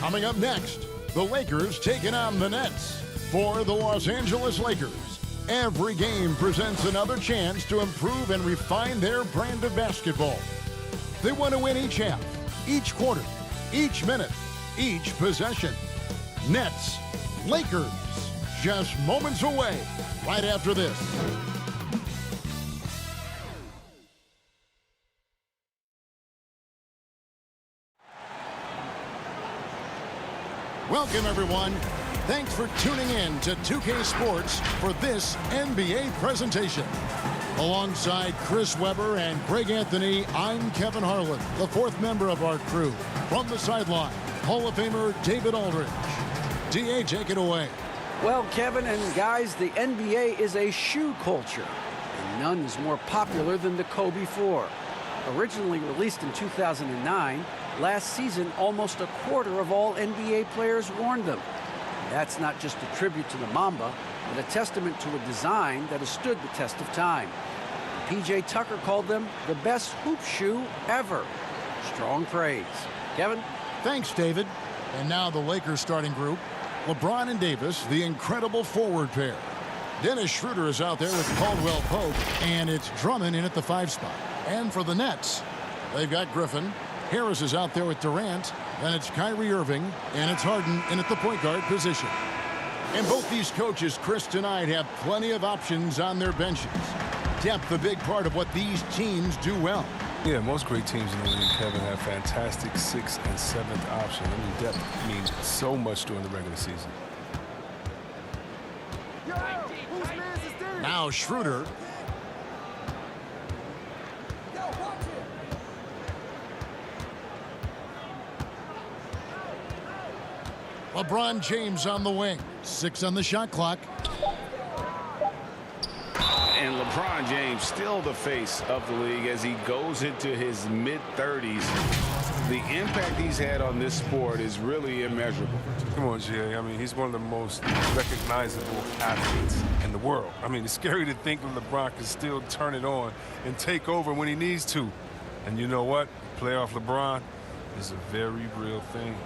Coming up next, the Lakers taking on the Nets. For the Los Angeles Lakers, every game presents another chance to improve and refine their brand of basketball. They want to win each half, each quarter, each minute, each possession. Nets, Lakers, just moments away, right after this. Welcome, everyone. Thanks for tuning in to 2K Sports for this NBA presentation. Alongside Chris Webber and Greg Anthony, I'm Kevin Harlan, the fourth member of our crew. From the sideline, Hall of Famer David Aldridge. DA, take it away. Well, Kevin and guys, the NBA is a shoe culture, and none is more popular than the Kobe 4. Originally released in 2009, last season almost a quarter of all NBA players worn them. That's not just a tribute to the Mamba, but a testament to a design that has stood the test of time. P.J. Tucker called them the best hoop shoe ever. Strong praise. Kevin? Thanks, David. And now the Lakers starting group. LeBron and Davis, the incredible forward pair. Dennis Schroeder is out there with Caldwell Pope, and it's Drummond in at the 5 spot. And for the Nets, they've got Griffin. Harris is out there with Durant. Then it's Kyrie Irving, and it's Harden in at the point guard position. And both these coaches, Chris, tonight have plenty of options on their benches. Depth, a big part of what these teams do well. Yeah, most great teams in the league, Kevin, have fantastic 6th and 7th option. I mean, depth means so much during the regular season. Now Schroeder. LeBron James on the wing. 6 on the shot clock. And LeBron James still the face of the league as he goes into his mid-30s. The impact he's had on this sport is really immeasurable. Come on, Jay. I mean, he's one of the most recognizable athletes in the world. I mean, it's scary to think that LeBron can still turn it on and take over when he needs to. And you know what? Playoff LeBron is a very real thing.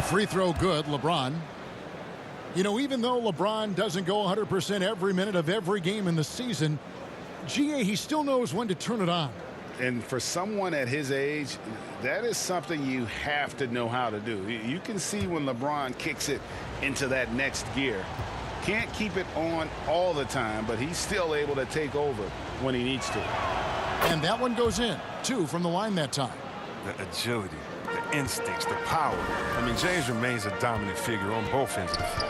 Free throw good, LeBron. You know, even though LeBron doesn't go 100% every minute of every game in the season, GA, he still knows when to turn it on. And for someone at his age, that is something you have to know how to do. You can see when LeBron kicks it into that next gear. Can't keep it on all the time, but he's still able to take over when he needs to. And that one goes in. 2 from the line that time. The agility, the instincts, the power. I mean, James remains a dominant figure on both ends of the floor.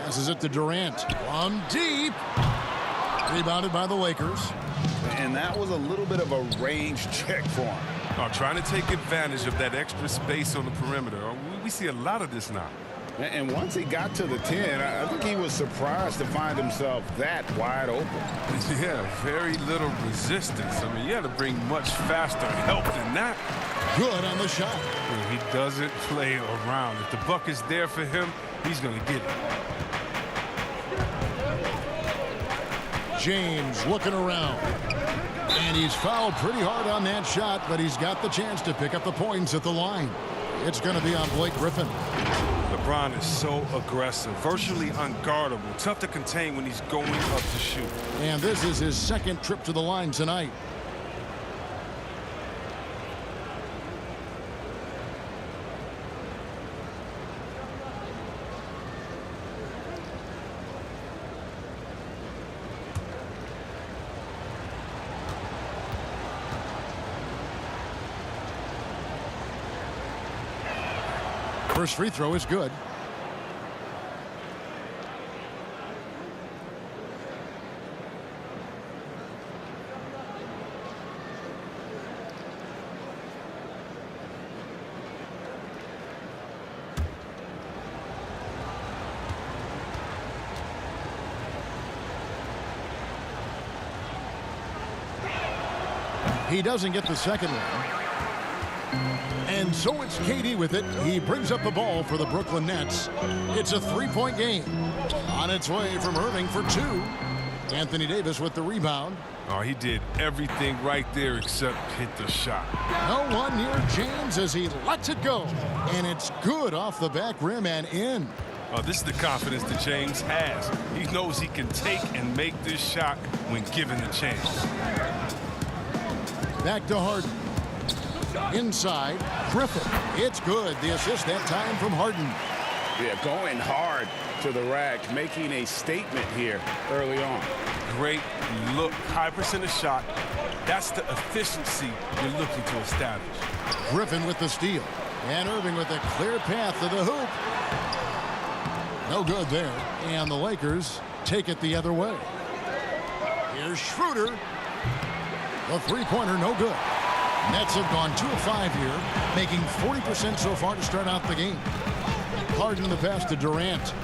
Passes it to Durant. From deep. Rebounded by the Lakers. And that was a little bit of a range check for him. Trying to take advantage of that extra space on the perimeter. We see a lot of this now. And once he got to the 10, I think he was surprised to find himself that wide open. Yeah, very little resistance. I mean, you had to bring much faster help than that. Good on the shot. He doesn't play around. If the buck is there for him, he's going to get it. James looking around. And he's fouled pretty hard on that shot, but he's got the chance to pick up the points at the line. It's going to be on Blake Griffin. LeBron is so aggressive, virtually unguardable, tough to contain when he's going up to shoot. And this is his 2nd trip to the line tonight. First free throw is good. He doesn't get the second one. And so it's KD with it. He brings up the ball for the Brooklyn Nets. It's a three-point game. On its way from Irving for two. Anthony Davis with the rebound. Oh, he did everything right there except hit the shot. No one near James as he lets it go. And it's good off the back rim and in. Oh, this is the confidence that James has. He knows he can take and make this shot when given the chance. Back to Harden. Inside, Griffin. It's good. The assist that time from Harden. Yeah, going hard to the rack, making a statement here early on. Great look. High percentage shot. That's the efficiency you're looking to establish. Griffin with the steal. And Irving with a clear path to the hoop. No good there. And the Lakers take it the other way. Here's Schroeder. The three-pointer, no good. Nets have gone 2 of 5 here, making 40% so far to start out the game. Harden the pass to Durant.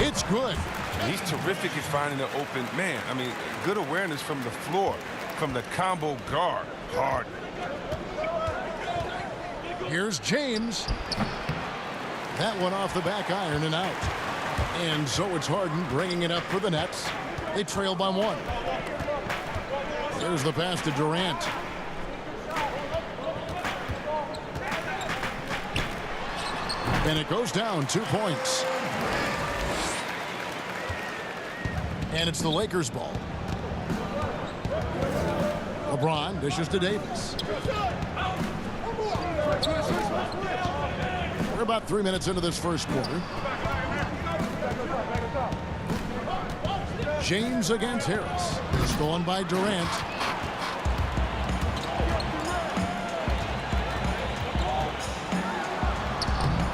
It's good. And he's terrific at finding an open man. I mean, good awareness from the floor, from the combo guard. Harden. Here's James. That one off the back iron and out. And so it's Harden bringing it up for the Nets. They trail by 1. There's the pass to Durant. And it goes down 2 points. And it's the Lakers' ball. LeBron dishes to Davis. We're about 3 minutes into this first quarter. James against Harris. Stolen by Durant.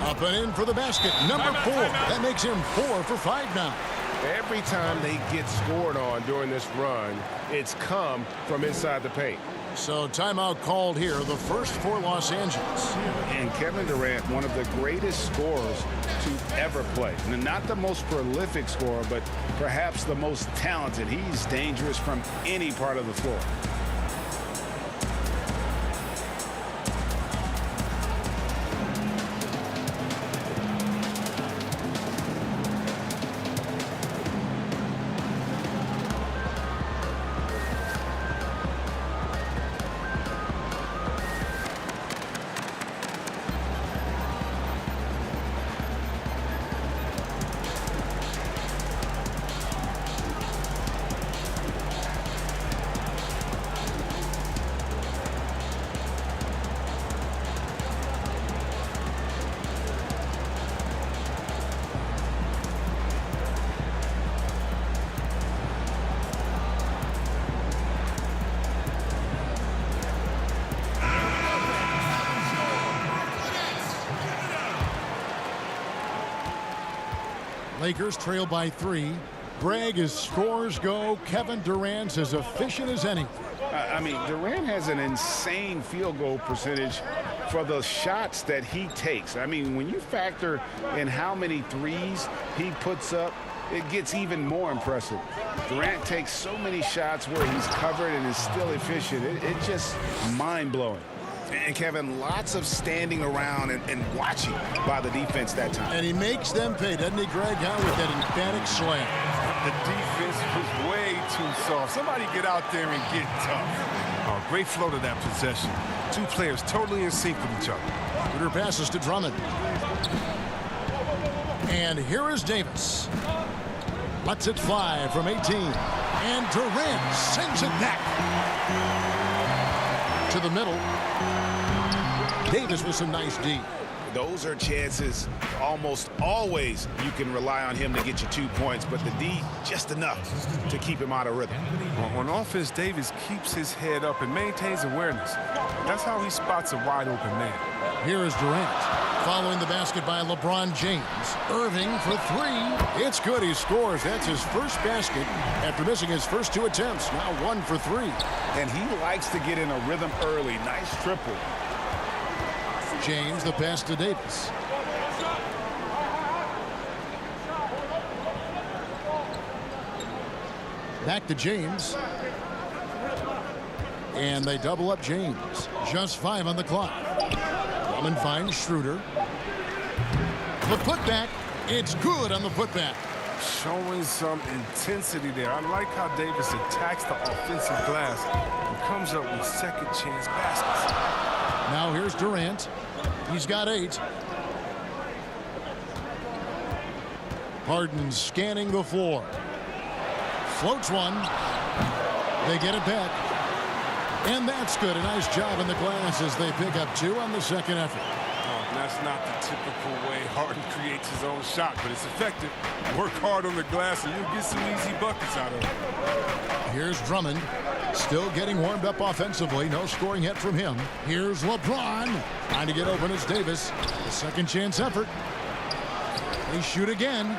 Up and in for the basket. Number 4. That makes him 4 for 5 now. Every time they get scored on during this run, it's come from inside the paint. So timeout called here, the first for Los Angeles. And Kevin Durant, one of the greatest scorers to ever play. And not the most prolific scorer, but perhaps the most talented. He's dangerous from any part of the floor. Lakers trail by 3. Greg, as scores go, Kevin Durant's as efficient as any. I mean, Durant has an insane field goal percentage for the shots that he takes. I mean, when you factor in how many threes he puts up, it gets even more impressive. Durant takes so many shots where he's covered and is still efficient. It's just mind-blowing. And, Kevin, lots of standing around and watching by the defense that time. And he makes them pay, doesn't he, Greg? Out with that emphatic slam. The defense was way too soft. Somebody get out there and get tough. Oh, great flow to that possession. Two players totally in sync with each other. Shooter passes to Drummond. And here is Davis. Lets it fly from 18. And Durant sends it back to the middle. Davis with some nice D. Those are chances almost always you can rely on him to get you 2 points, but the D just enough to keep him out of rhythm. On offense, Davis keeps his head up and maintains awareness. That's how he spots a wide open man. Here is Durant. Following the basket by LeBron James. Irving for 3. It's good. He scores. That's his first basket after missing his first 2 attempts. Now 1 for 3. And he likes to get in a rhythm early. Nice triple. James, the pass to Davis. Back to James. And they double up James. Just 5 on the clock. Drummond finds Schroeder. The putback. It's good on the putback. Showing some intensity there. I like how Davis attacks the offensive glass and comes up with second chance baskets. Now here's Durant. He's got 8. Harden scanning the floor. Floats one. They get it back. And that's good. A nice job in the glass as they pick up 2 on the second effort. That's not the typical way Harden creates his own shot, but it's effective. Work hard on the glass and you'll get some easy buckets out of it. Here's Drummond. Still getting warmed up offensively. No scoring yet from him. Here's LeBron. Trying to get open as Davis. A second chance effort. They shoot again.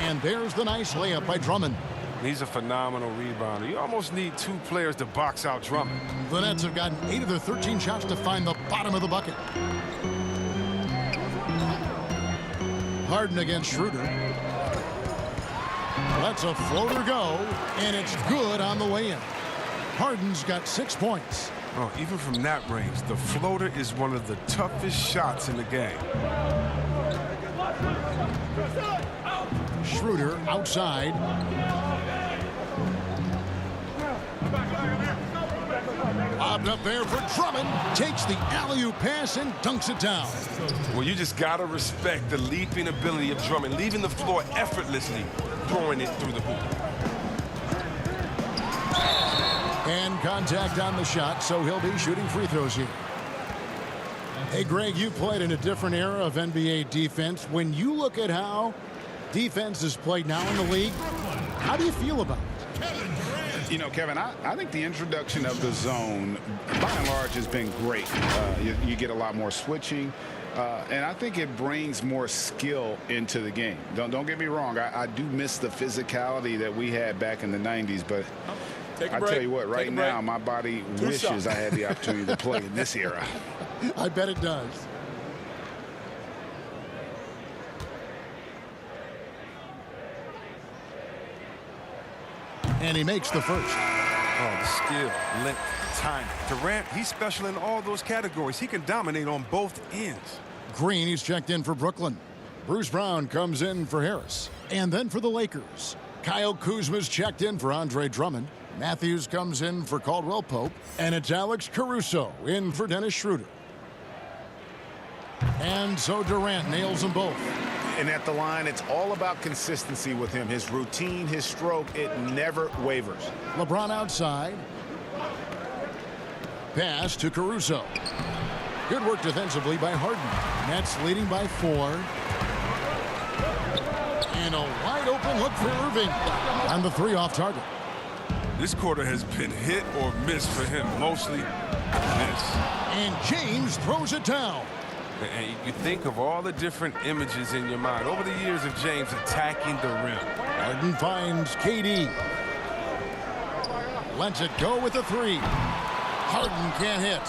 And there's the nice layup by Drummond. He's a phenomenal rebounder. You almost need 2 players to box out Drummond. The Nets have gotten 8 of their 13 shots to find the bottom of the bucket. Harden against Schroeder. Lets a floater go, and it's good on the way in. Harden's got 6 points. Oh, even from that range, the floater is one of the toughest shots in the game. Schroeder outside. Lobbed up there for Drummond. Takes the alley-oop pass and dunks it down. Well, you just got to respect the leaping ability of Drummond, leaving the floor effortlessly, throwing it through the hoop. And contact on the shot, so he'll be shooting free throws here. Hey, Greg, you played in a different era of NBA defense. When you look at how defense is played now in the league, how do you feel about it? You know, Kevin, I think the introduction of the zone, by and large, has been great. You get a lot more switching, and I think it brings more skill into the game. Don't get me wrong. I do miss the physicality that we had back in the 90s, but I tell you what, right now, my body wishes I had the opportunity to play in this era. I bet it does. And he makes the first. Oh, the skill, length, time. Durant, he's special in all those categories. He can dominate on both ends. Green, he's checked in for Brooklyn. Bruce Brown comes in for Harris. And then for the Lakers, Kyle Kuzma's checked in for Andre Drummond. Matthews comes in for Caldwell Pope. And it's Alex Caruso in for Dennis Schroeder. And so Durant nails them both. And at the line, it's all about consistency with him. His routine, his stroke, it never wavers. LeBron outside. Pass to Caruso. Good work defensively by Harden. Nets leading by 4. And a wide open look for Irving. On the 3 off target. This quarter has been hit or miss for him. Mostly miss. And James throws it down. And you think of all the different images in your mind over the years of James attacking the rim. Harden finds KD. Lets it go with the 3. Harden can't hit.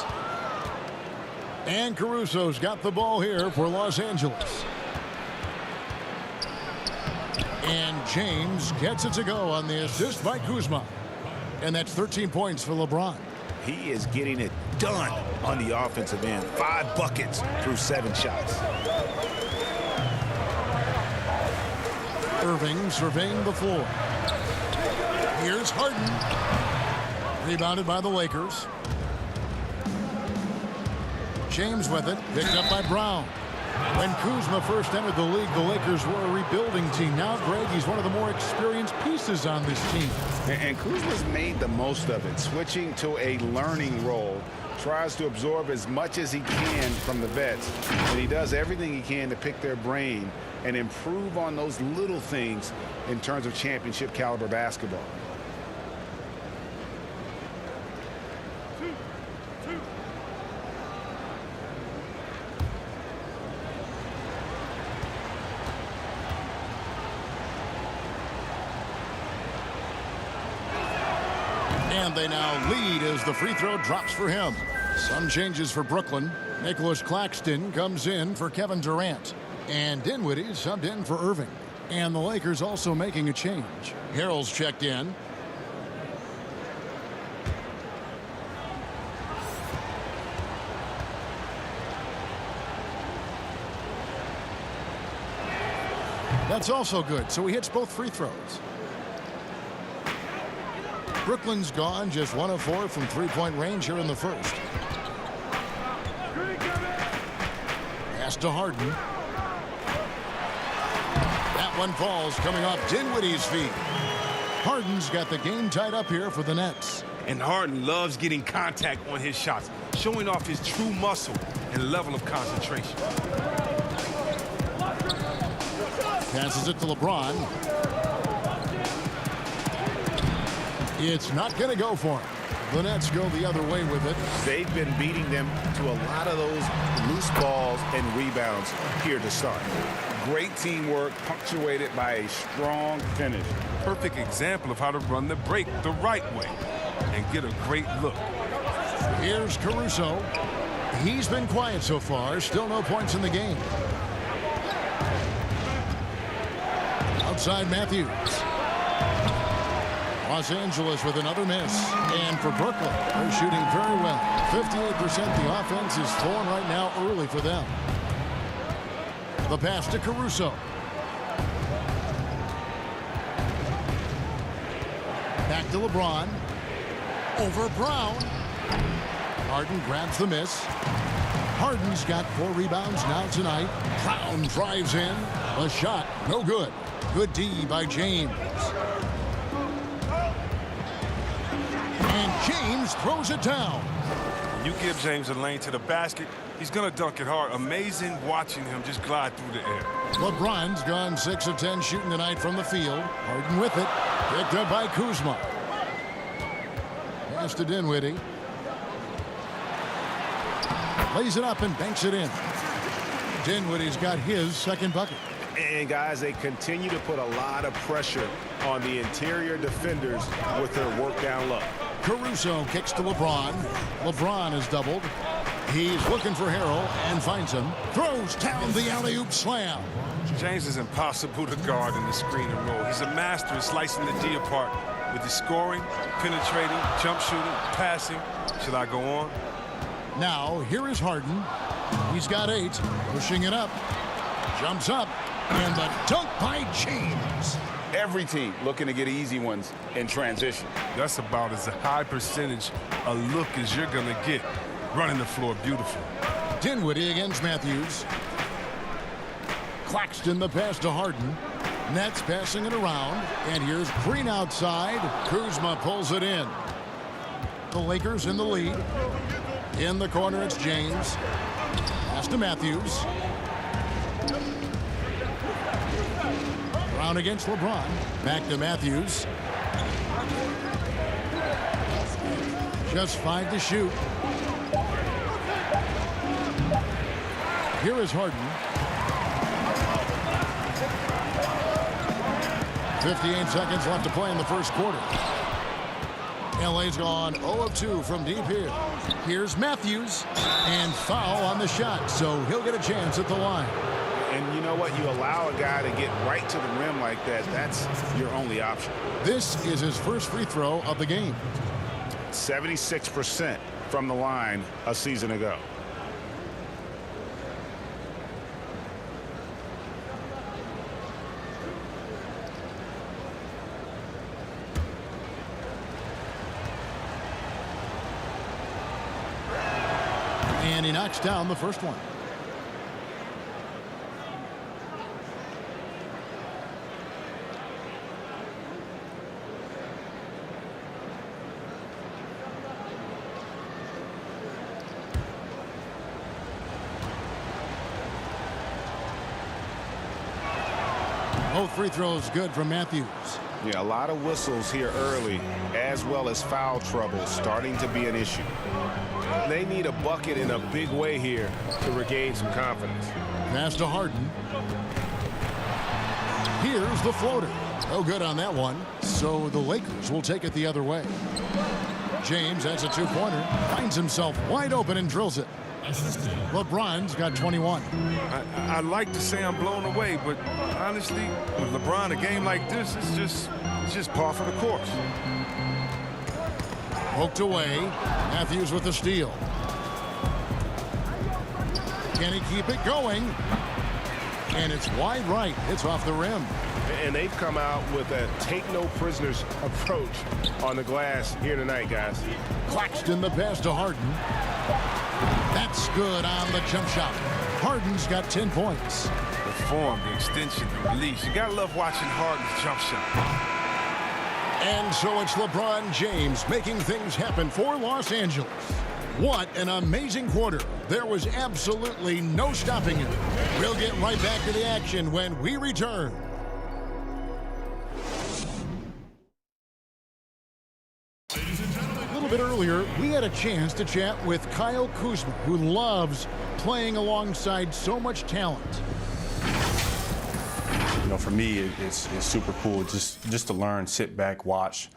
And Caruso's got the ball here for Los Angeles. And James gets it to go on the assist by Kuzma. And that's 13 points for LeBron. He is getting it done on the offensive end. 5 buckets through 7 shots. Irving surveying the floor. Here's Harden. Rebounded by the Lakers. James with it. Picked up by Brown. When Kuzma first entered the league, the Lakers were a rebuilding team. Now, Greg, he's one of the more experienced pieces on this team. And Kuzma's made the most of it, switching to a learning role. Tries to absorb as much as he can from the vets. And he does everything he can to pick their brain and improve on those little things in terms of championship caliber basketball. And they now lead as the free throw drops for him. Some changes for Brooklyn. Nicholas Claxton comes in for Kevin Durant. And Dinwiddie subbed in for Irving. And the Lakers also making a change. Harrell's checked in. That's also good, so he hits both free throws. Brooklyn's gone just 1 of 4 from three-point range here in the first. Pass to Harden. That one falls coming off Dinwiddie's feet. Harden's got the game tied up here for the Nets. And Harden loves getting contact on his shots, showing off his true muscle and level of concentration. Passes it to LeBron. It's not going to go for him. The Nets go the other way with it. They've been beating them to a lot of those loose balls and rebounds here to start. Great teamwork punctuated by a strong finish. Perfect example of how to run the break the right way and get a great look. Here's Caruso. He's been quiet so far. Still no points in the game. Outside Matthews. Los Angeles with another miss. And for Brooklyn, they're shooting very well. 58%. The offense is flowing right now early for them. The pass to Caruso. Back to LeBron. Over Brown. Harden grabs the miss. Harden's got 4 rebounds now tonight. Brown drives in. A shot, no good. Good D by James. And James throws it down. You give James a lane to the basket, he's going to dunk it hard. Amazing watching him just glide through the air. LeBron's gone 6 of 10 shooting tonight from the field. Harden with it. Picked up by Kuzma. Pass to Dinwiddie. Lays it up and banks it in. Dinwiddie's got his second bucket. And guys, they continue to put a lot of pressure on the interior defenders with their work down low. Caruso kicks to LeBron. LeBron is doubled. He's looking for Harrell and finds him. Throws down the alley-oop slam. James is impossible to guard in the screen and roll. He's a master of slicing the D apart with his scoring, penetrating, jump shooting, passing. Should I go on? Now, here is Harden. He's got 8, pushing it up. Jumps up, and the dunk by James. Every team looking to get easy ones in transition. That's about as high percentage a look as you're going to get. Running the floor beautiful. Dinwiddie against Matthews. Claxton the pass to Harden. Nets passing it around. And here's Green outside. Kuzma pulls it in. The Lakers in the lead. In the corner, it's James. Pass to Matthews. Brown against LeBron. Back to Matthews. Just 5 to shoot. Here is Harden. 58 seconds left to play in the first quarter. LA's gone 0 of 2 from deep here. Here's Matthews. And foul on the shot, so he'll get a chance at the line. And you know what? You allow a guy to get right to the rim like that. That's your only option. This is his first free throw of the game. 76% from the line a season ago. And he knocks down the first one. Both free throws good from Matthews. Yeah, a lot of whistles here early, as well as foul trouble starting to be an issue. They need a bucket in a big way here to regain some confidence. Pass to Harden. Here's the floater. No good on that one. So the Lakers will take it the other way. James has a 2-pointer. Finds himself wide open and drills it. LeBron's got 21. I like to say I'm blown away, but honestly, with LeBron, a game like this, it's just par for the course. Poked away. Matthews with the steal. Can he keep it going? And it's wide right. It's off the rim. And they've come out with a take-no-prisoners approach on the glass here tonight, guys. Claxton the pass to Harden. That's good on the jump shot. Harden's got 10 points. The form, the extension, the release. You gotta love watching Harden's jump shot. And so it's LeBron James making things happen for Los Angeles. What an amazing quarter. There was absolutely no stopping it. We'll get right back to the action when we return. A little bit earlier, we had a chance to chat with Kyle Kuzma, who loves playing alongside so much talent. You know, for me, it's super cool just to learn, sit back, watch,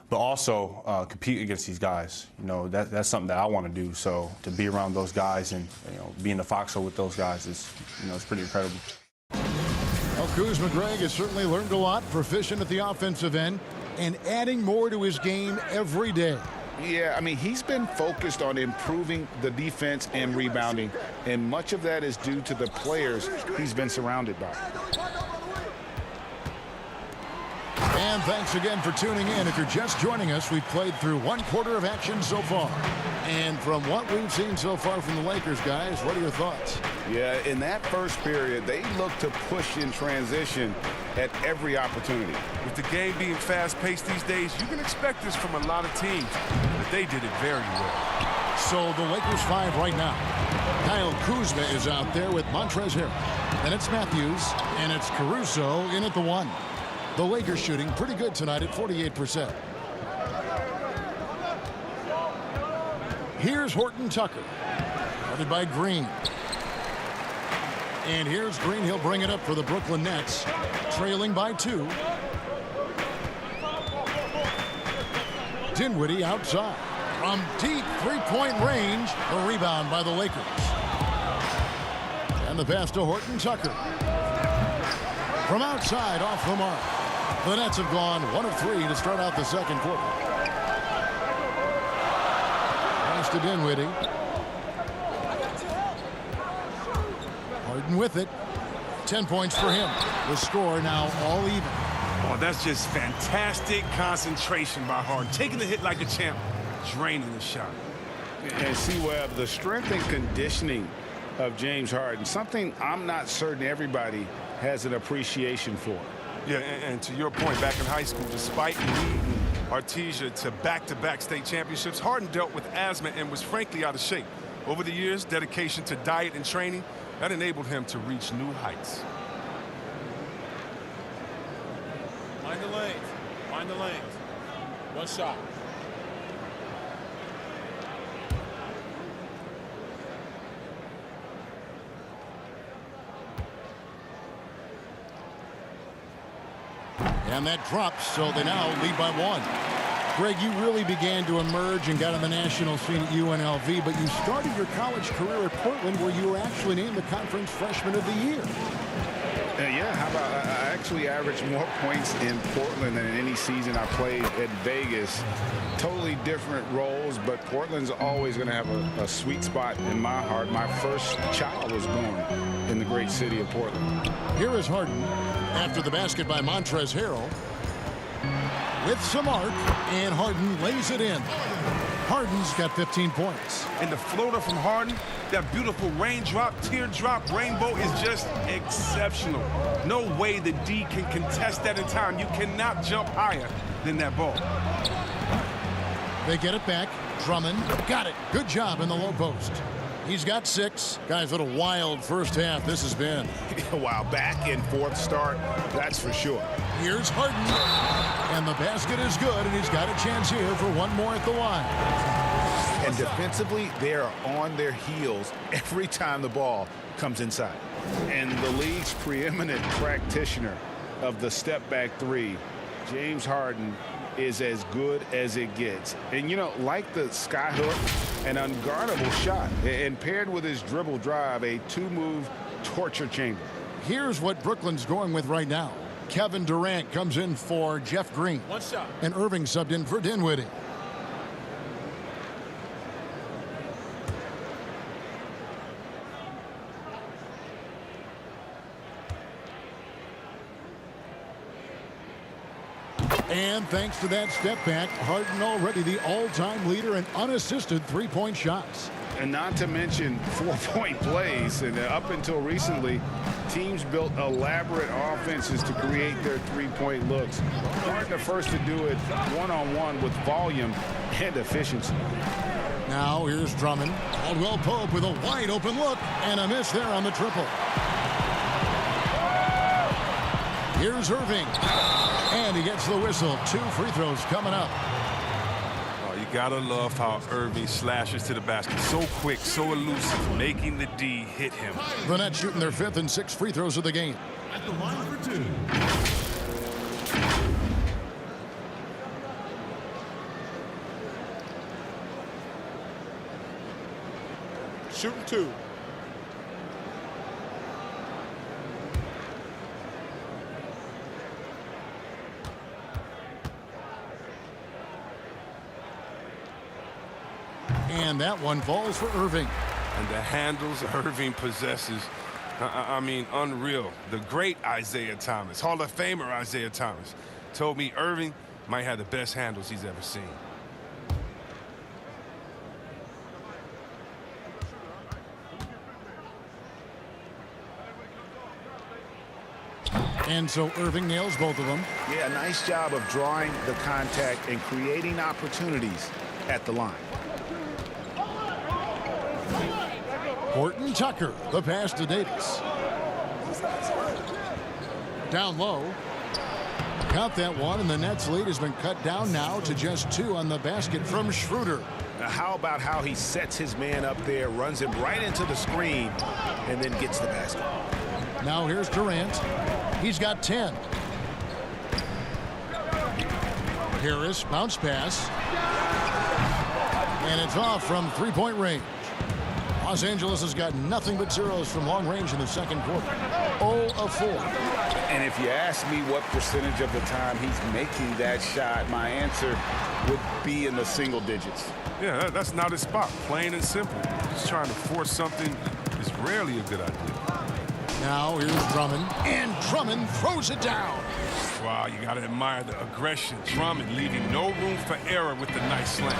but also compete against these guys. You know, that's something that I want to do. So to be around those guys and, you know, be in the foxhole with those guys is, you know, it's pretty incredible. Well, Kuzma, Greg, has certainly learned a lot, proficient at the offensive end, and adding more to his game every day. Yeah, I mean, he's been focused on improving the defense and rebounding, and much of that is due to the players he's been surrounded by. And thanks again for tuning in. If you're just joining us, we've played through one quarter of action so far. And from what we've seen so far from the Lakers, guys, what are your thoughts? Yeah, in that first period, they looked to push in transition at every opportunity. With the game being fast-paced these days, you can expect this from a lot of teams, but they did it very well. So the Lakers 5 right now. Kyle Kuzma is out there with Montrezl Harrell. Then it's Matthews, and it's Caruso in at the 1. The Lakers shooting pretty good tonight at 48%. Here's Horton Tucker. Guarded by Green. And here's Green. He'll bring it up for the Brooklyn Nets. Trailing by 2. Dinwiddie outside. From deep three-point range. A rebound by the Lakers. And the pass to Horton Tucker. From outside, off the mark. The Nets have gone 1 of 3 to start out the second quarter. Pass to Dinwiddie. Harden with it. 10 points for him. The score now all even. Oh, that's just fantastic concentration by Harden. Taking the hit like a champ, draining the shot. And see, Webb, the strength and conditioning of James Harden, something I'm not certain everybody has an appreciation for. Yeah, and to your point, back in high school, despite leading Artesia to back-to-back state championships, Harden dealt with asthma and was frankly out of shape. Over the years, dedication to diet and training, that enabled him to reach new heights. Mind the lanes. Mind the lanes. One shot. And that drops, so they now lead by 1. Greg, you really began to emerge and got on the national scene at UNLV, but you started your college career at Portland, where you were actually named the Conference Freshman of the Year. Yeah, how about I actually averaged more points in Portland than in any season I played at Vegas. Totally different roles, but Portland's always going to have a sweet spot in my heart. My first child was born in the great city of Portland. Here is Harden after the basket by Montrezl Harrell. With some arc, and Harden lays it in. Harden's got 15 points. And the floater from Harden, that beautiful raindrop, teardrop, rainbow is just exceptional. No way the D can contest that in time. You cannot jump higher than that ball. They get it back. Drummond got it. Good job in the low post. He's got 6. Guys, what a wild first half this has been. Wow, back and forth start, that's for sure. Here's Harden. And the basket is good, and he's got a chance here for one more at the line. And defensively, they are on their heels every time the ball comes inside. And the league's preeminent practitioner of the step-back 3, James Harden, is as good as it gets. And, you know, like the skyhook, an unguardable shot, and paired with his dribble drive, a 2-move torture chamber. Here's what Brooklyn's going with right now. Kevin Durant comes in for Jeff Green. One shot. And Irving subbed in for Dinwiddie. And thanks to that step back, Harden already the all-time leader in unassisted three-point shots. And not to mention 4-point plays. And up until recently, teams built elaborate offenses to create their three-point looks. Harden the first to do it one-on-one with volume and efficiency. Now here's Drummond. Caldwell Pope with a wide-open look and a miss there on the triple. Here's Irving. And he gets the whistle. 2 free throws coming up. Oh, you gotta love how Irving slashes to the basket. So quick, so elusive, making the D hit him. The Nets shooting their 5th and 6th free throws of the game. At the line for 2. Shooting 2. And that one falls for Irving. And the handles Irving possesses, I mean, unreal. The great Isaiah Thomas, Hall of Famer Isaiah Thomas, told me Irving might have the best handles he's ever seen. And so Irving nails both of them. Yeah, nice job of drawing the contact and creating opportunities at the line. Horton Tucker, the pass to Davis. Down low. Count that one, and the Nets lead has been cut down now to just 2 on the basket from Schroeder. Now, how about how he sets his man up there, runs him right into the screen, and then gets the basket. Now here's Durant. He's got 10. Harris, bounce pass. And it's off from three-point range. Los Angeles has got nothing but zeros from long range in the second quarter. 0 of 4. And if you ask me what percentage of the time he's making that shot, my answer would be in the single digits. Yeah, that's not his spot, plain and simple. Just trying to force something is rarely a good idea. Now here's Drummond. And Drummond throws it down. Wow, you got to admire the aggression. Drummond leaving no room for error with the nice slam.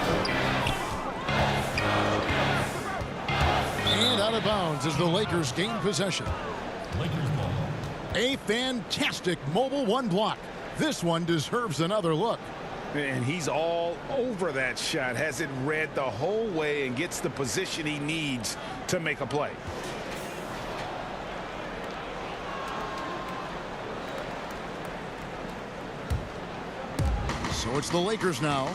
And out of bounds as the Lakers gain possession. Lakers ball. A fantastic mobile one block. This one deserves another look. And he's all over that shot, has it read the whole way and gets the position he needs to make a play. So it's the Lakers now.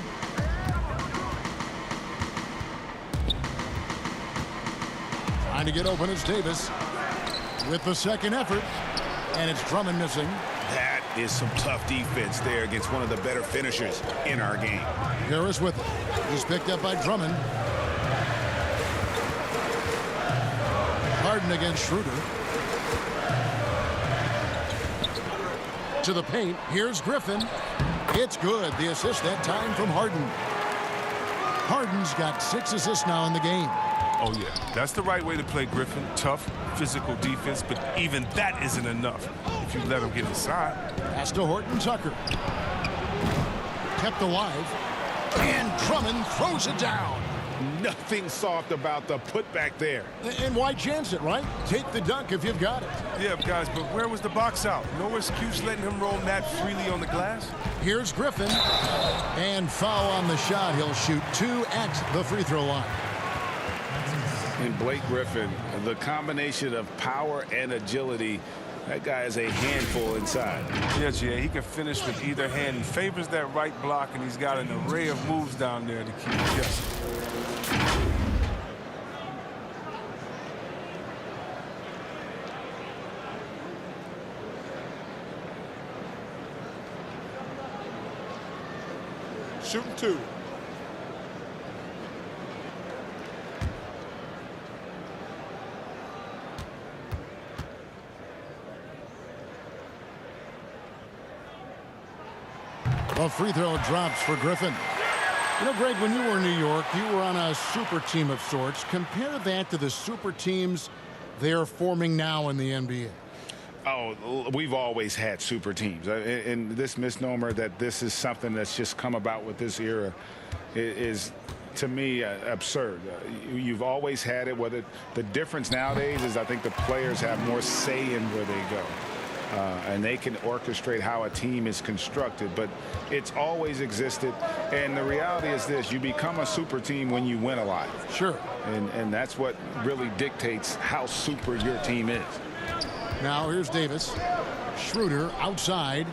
Trying to get open is Davis with the second effort, and it's Drummond missing. That is some tough defense there against one of the better finishers in our game. Harris with it. He's picked up by Drummond. Harden against Schroeder. To the paint. Here's Griffin. It's good. The assist that time from Harden. Harden's got 6 assists now in the game. Oh, yeah. That's the right way to play Griffin. Tough, physical defense, but even that isn't enough if you let him get inside. Pass to Horton Tucker. Kept alive. And Drummond throws it down. Nothing soft about the putback there. And why chance it, right? Take the dunk if you've got it. Yeah, guys, but where was the box out? No excuse letting him roam that freely on the glass? Here's Griffin. And foul on the shot. He'll shoot 2 at the free throw line. And Blake Griffin, the combination of power and agility, that guy is a handful inside. Yeah, Jay, he can finish with either hand. He favors that right block, and he's got an array of moves down there to keep it guessing. Shooting 2. A free throw drops for Griffin. You know, Greg, when you were in New York, you were on a super team of sorts. Compare that to the super teams they are forming now in the NBA. Oh, we've always had super teams. And this misnomer that this is something that's just come about with this era is to me, absurd. You've always had it. Whether the difference nowadays is I think the players have more say in where they go. And they can orchestrate how a team is constructed. But it's always existed. And the reality is this. You become a super team when you win a lot. Sure. And that's what really dictates how super your team is. Now here's Davis. Schroeder outside.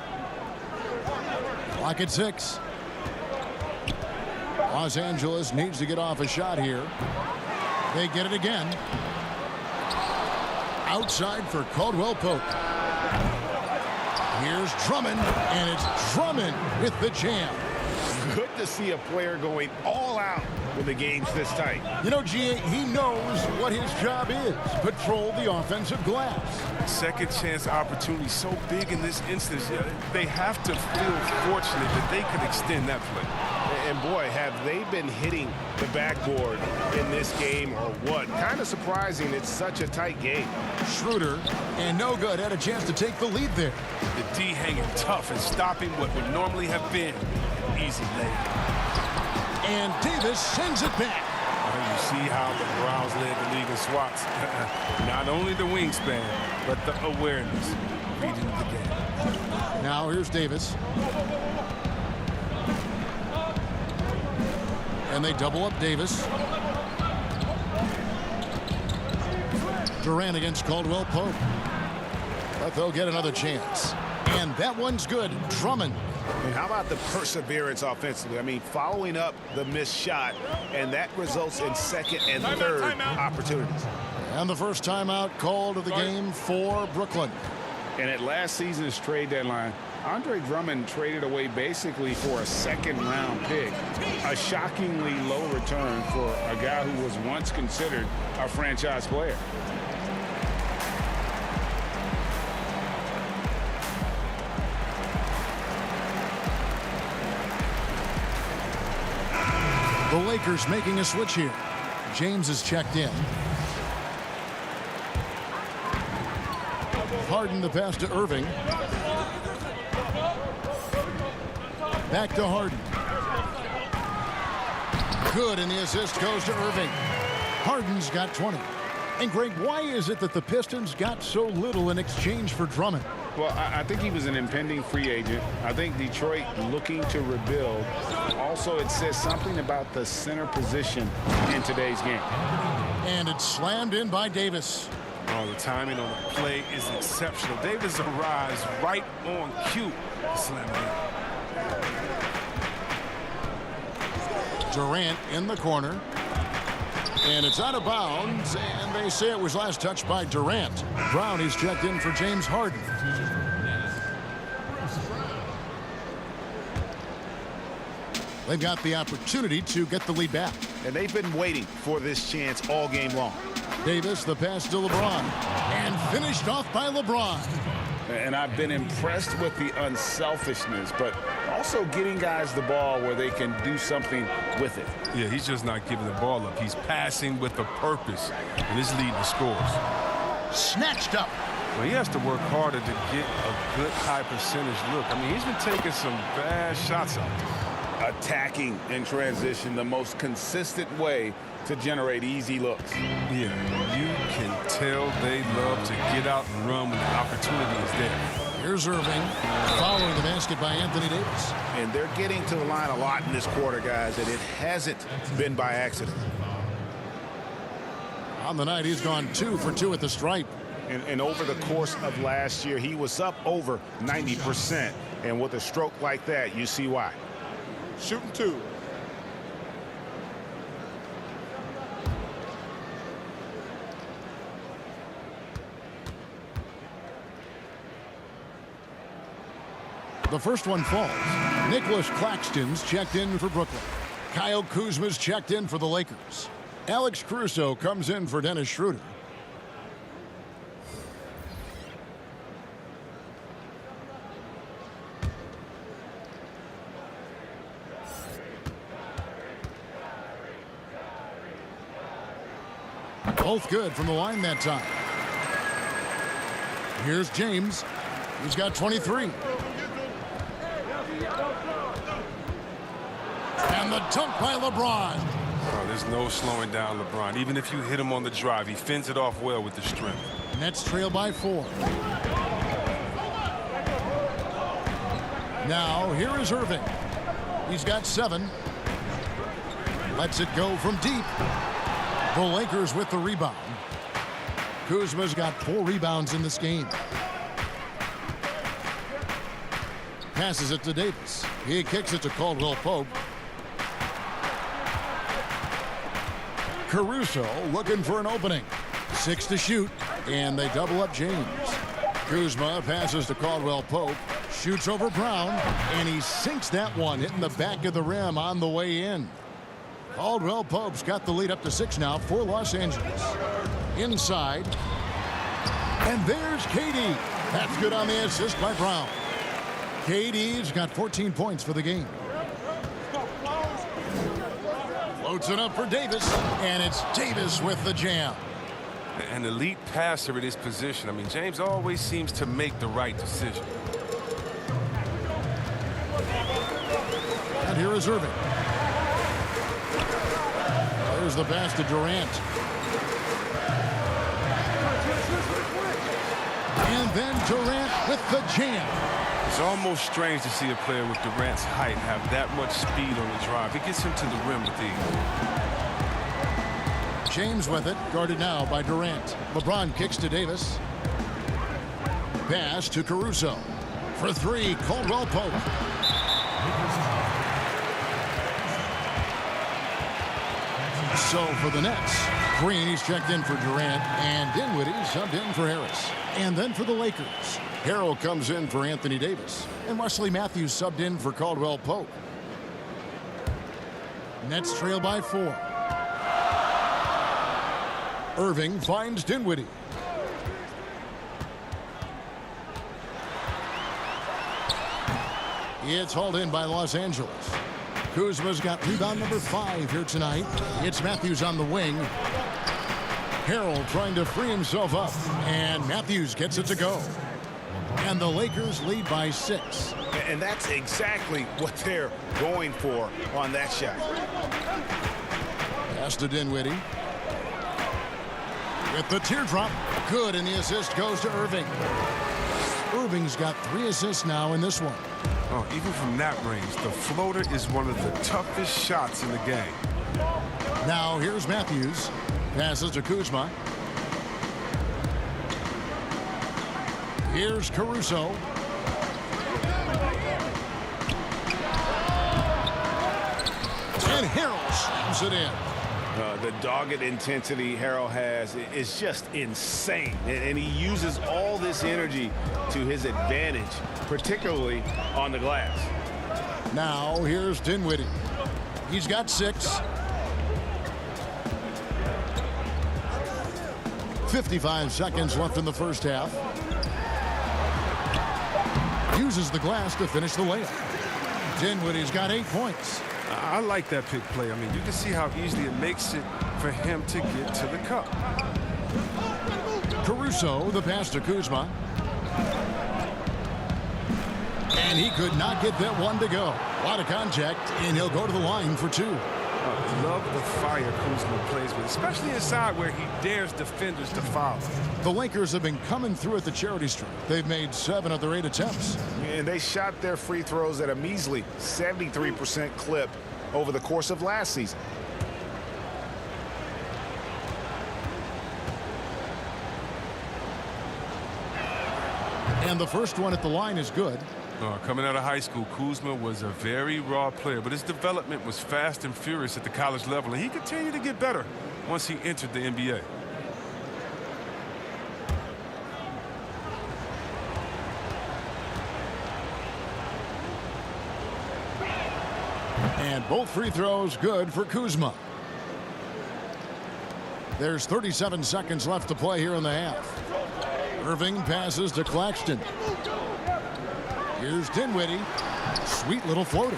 Clock at 6. Los Angeles needs to get off a shot here. They get it again. Outside for Caldwell Pope. Here's Drummond, and it's Drummond with the jam. Good to see a player going all out when the game's this tight. You know, GA, he knows what his job is. Patrol the offensive glass. Second chance opportunity so big in this instance. Yeah, they have to feel fortunate that they could extend that play. And boy, have they been hitting the backboard in this game or what? Kind of surprising. It's such a tight game. Schroeder, and no good, had a chance to take the lead there. The D hanging tough and stopping what would normally have been an easy lay. And Davis sends it back. You see how the Browns led the league in swats. Not only the wingspan, but the awareness. Reading the game. Now here's Davis. And they double up Davis. Durant against Caldwell Pope. But they'll get another chance. And that one's good. Drummond. And how about the perseverance offensively? I mean, following up the missed shot, and that results in second and third opportunities. And the first timeout called of the game for Brooklyn. And at last season's trade deadline, Andre Drummond traded away basically for a second-round pick. A shockingly low return for a guy who was once considered a franchise player. The Lakers making a switch here. James is checked in. Harden the pass to Irving. Back to Harden. Good, and the assist goes to Irving. Harden's got 20. And Greg, why is it that the Pistons got so little in exchange for Drummond? Well, I think he was an impending free agent. I think Detroit looking to rebuild. Also, it says something about the center position in today's game. And it's slammed in by Davis. Oh, the timing on the play is exceptional. Davis arrives right on cue to slam it in. Durant in the corner. And it's out of bounds, and they say it was last touched by Durant. Brown is checked in for James Harden. They've got the opportunity to get the lead back. And they've been waiting for this chance all game long. Davis, the pass to LeBron. And finished off by LeBron. And I've been impressed with the unselfishness, but also getting guys the ball where they can do something with it. Yeah, he's just not giving the ball up. He's passing with a purpose, and he's leading the scores. Snatched up. Well, he has to work harder to get a good high percentage look. I mean, he's been taking some bad shots out there. Attacking in transition, the most consistent way to generate easy looks. Yeah, you can tell they love to get out and run when the opportunity is there. Here's Irving following the basket by Anthony Davis. And they're getting to the line a lot in this quarter, guys, and it hasn't been by accident. On the night, he's gone 2 for 2 at the stripe. And over the course of last year, he was up over 90%. And with a stroke like that, you see why. Shooting 2. The first one falls. Nicholas Claxton's checked in for Brooklyn. Kyle Kuzma's checked in for the Lakers. Alex Caruso comes in for Dennis Schroeder. Both good from the line that time. Here's James. He's got 23. And the dunk by LeBron. Oh, there's no slowing down LeBron. Even if you hit him on the drive, he fends it off well with the strength. Nets trail by 4. Now, here is Irving. He's got 7. Lets it go from deep. The Lakers with the rebound. Kuzma's got 4 rebounds in this game. Passes it to Davis. He kicks it to Caldwell Pope. Caruso looking for an opening. 6 to shoot, and they double up James. Kuzma passes to Caldwell Pope. Shoots over Brown, and he sinks that one, hitting the back of the rim on the way in. Caldwell Pope's got the lead up to 6 now for Los Angeles. Inside. And there's KD. That's good on the assist by Brown. KD's got 14 points for the game. Floats it up for Davis, and it's Davis with the jam. An elite passer at his position. I mean, James always seems to make the right decision. And here is Irving. There's the pass to Durant. And then Durant with the jam. It's almost strange to see a player with Durant's height have that much speed on the drive. It gets him to the rim with ease. James with it, guarded now by Durant. LeBron kicks to Davis. Pass to Caruso. For 3, Caldwell Pope. So for the Nets, Green, he's checked in for Durant, and Dinwiddie subbed in for Harris. And then for the Lakers, Harrell comes in for Anthony Davis, and Wesley Matthews subbed in for Caldwell Pope. Nets trail by 4. Irving finds Dinwiddie. It's hauled in by Los Angeles. Kuzma's got rebound number 5 here tonight. It's Matthews on the wing. Harrell trying to free himself up, and Matthews gets it to go. And the Lakers lead by 6. And that's exactly what they're going for on that shot. Pass to Dinwiddie. With the teardrop, good, and the assist goes to Irving. Irving's got 3 assists now in this one. Oh, even from that range, the floater is one of the toughest shots in the game. Now here's Matthews. Passes to Kuzma. Here's Caruso. And Harrell slams it in. The dogged intensity Harrell has is just insane. And he uses all this energy to his advantage, particularly on the glass. Now here's Dinwiddie. He's got 6. 55 seconds left in the first half. Uses the glass to finish the layup. Dinwiddie's got 8 points. I like that pick play. I mean, you can see how easily it makes it for him to get to the cup. Caruso, the pass to Kuzma. And he could not get that one to go. A lot of contact, and he'll go to the line for 2. Love the fire Kuzma plays with, especially inside where he dares defenders to foul. The Lakers have been coming through at the charity stripe. They've made 7 of their 8 attempts. And they shot their free throws at a measly 73% clip over the course of last season. And the first one at the line is good. Coming out of high school, Kuzma was a very raw player, but his development was fast and furious at the college level, and he continued to get better once he entered the NBA. And both free throws good for Kuzma. There's 37 seconds left to play here in the half. Irving passes to Claxton. Here's Dinwiddie. Sweet little floater.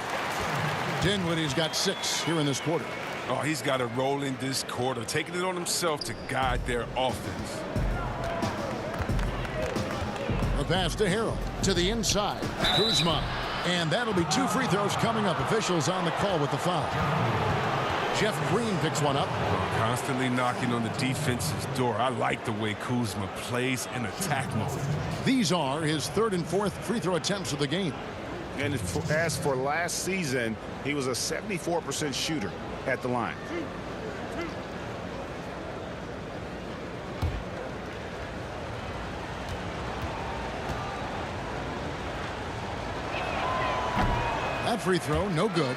Dinwiddie's got 6 here in this quarter. Oh, he's got a role in this quarter, taking it on himself to guide their offense. pass to Harrell. To the inside. Kuzma. And that'll be 2 free throws coming up. Officials on the call with the foul. Jeff Green picks one up. Constantly knocking on the defense's door. I like the way Kuzma plays in attack mode. These are his 3rd and 4th free throw attempts of the game. And as for last season, he was a 74% shooter at the line. That free throw, no good.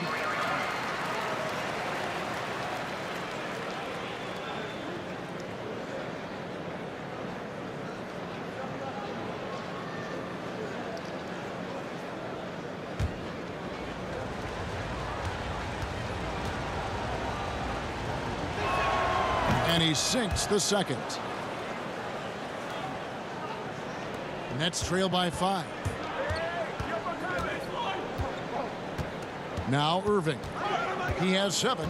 And he sinks the second. Nets trail by 5. Now Irving. He has 7.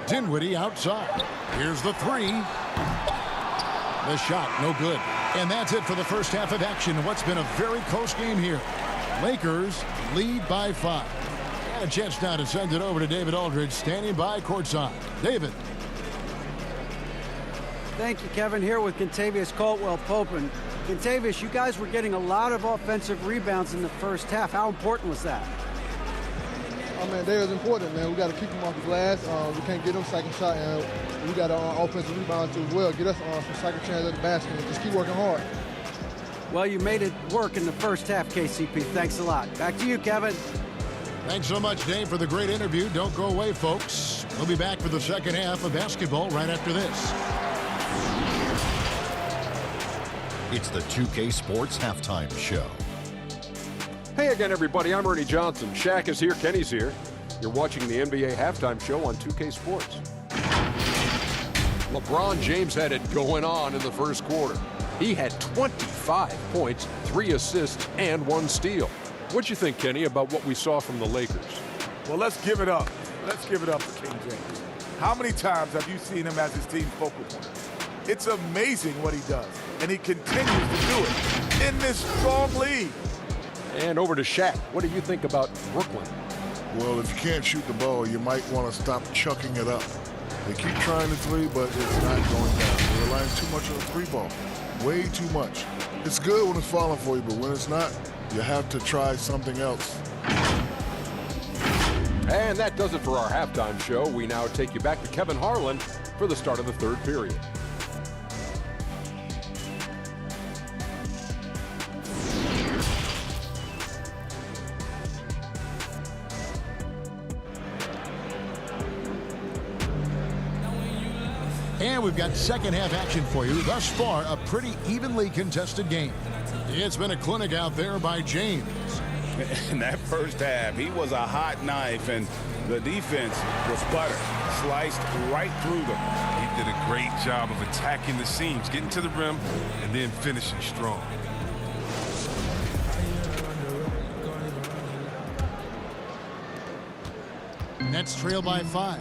Dinwiddie outside. Here's the 3. The shot, no good. And that's it for the first half of action in what's been a very close game here. Lakers lead by 5. And a chance now to send it over to David Aldridge, standing by courtside. David. Thank you, Kevin. Here with Kentavious Caldwell-Pope. And Kentavious, you guys were getting a lot of offensive rebounds in the first half. How important was that? Oh, man, they was important, man. We got to keep them off the glass. We can't get them second shot, and we got to offensive rebound too as well. Get us some second chance at the basket and just keep working hard. Well, you made it work in the first half, KCP. Thanks a lot. Back to you, Kevin. Thanks so much, Dave, for the great interview. Don't go away, folks. We'll be back for the second half of basketball right after this. It's the 2K Sports Halftime Show. Hey again, everybody. I'm Ernie Johnson. Shaq is here. Kenny's here. You're watching the NBA Halftime Show on 2K Sports. LeBron James had it going on in the first quarter. He had 25 points, 3 assists, and 1 steal. What'd you think, Kenny, about what we saw from the Lakers? Well, let's give it up. Let's give it up for King James. How many times have you seen him as his team's focal point? It's amazing what he does, and he continues to do it in this strong league. And over to Shaq. What do you think about Brooklyn? Well, if you can't shoot the ball, you might want to stop chucking it up. They keep trying the 3, but it's not going down. They're relying too much on the 3 ball. Way too much. It's good when it's falling for you, but when it's not, you have to try something else. And that does it for our halftime show. We now take you back to Kevin Harlan for the start of the 3rd period. And we've got second half action for you. Thus far, a pretty evenly contested game. It's been a clinic out there by James. In that first half, he was a hot knife, and the defense was butter, sliced right through them. He did a great job of attacking the seams, getting to the rim, and then finishing strong. Nets trail by 5.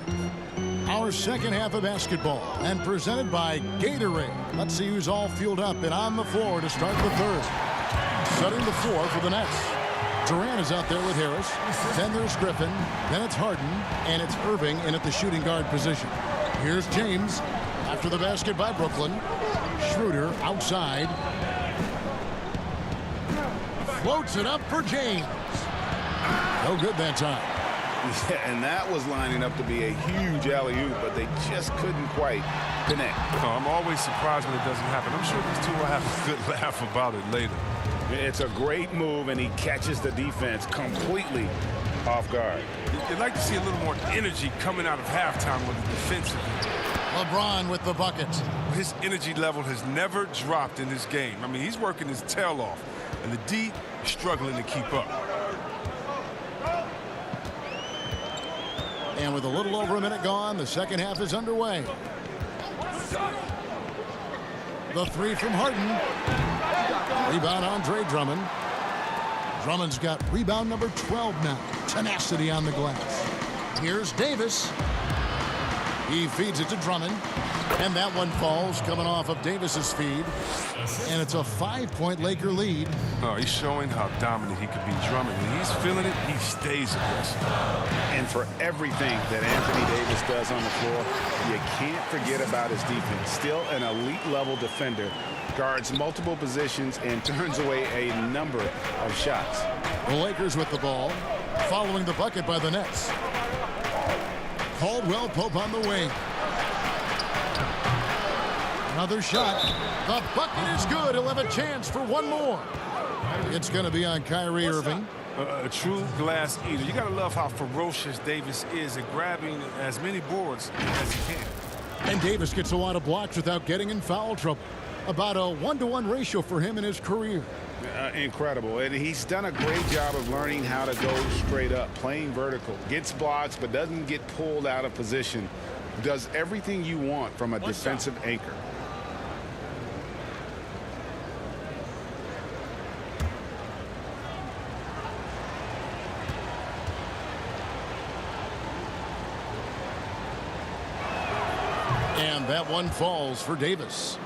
Our second half of basketball, and presented by Gatorade. Let's see who's all fueled up and on the floor to start the 3rd. Setting the floor for the Nets. Durant is out there with Harris. Then there's Griffin. Then it's Harden. And it's Irving in at the shooting guard position. Here's James. After the basket by Brooklyn. Schroeder outside. Floats it up for James. No good that time. Yeah, and that was lining up to be a huge alley-oop, but they just couldn't quite connect. I'm always surprised when it doesn't happen. I'm sure these two will have a good laugh about it later. It's a great move, and he catches the defense completely off guard. You'd like to see a little more energy coming out of halftime with the defensive. LeBron with the bucket. His energy level has never dropped in this game. I mean, he's working his tail off, and the D is struggling to keep up. And with a little over a minute gone, the second half is underway. The 3 from Harden. Rebound Andre Drummond. Drummond's got rebound number 12 now. Tenacity on the glass. Here's Davis. He feeds it to Drummond. And that one falls coming off of Davis's feed. And it's a 5-point Laker lead. Oh, he's showing how dominant he can be. Drummond. When he's feeling it, he stays aggressive. And for everything that Anthony Davis does on the floor, you can't forget about his defense. Still an elite level defender. Guards multiple positions and turns away a number of shots. The Lakers with the ball, following the bucket by the Nets. Caldwell Pope on the wing. Another shot. The bucket is good. He'll have a chance for one more. It's going to be on Kyrie Irving. A true glass eater. You got to love how ferocious Davis is at grabbing as many boards as he can. And Davis gets a lot of blocks without getting in foul trouble. About a 1-to-1 ratio for him in his career. Incredible. And he's done a great job of learning how to go straight up, playing vertical. Gets blocks, but doesn't get pulled out of position. Does everything you want from a defensive anchor. And that one falls for Davis.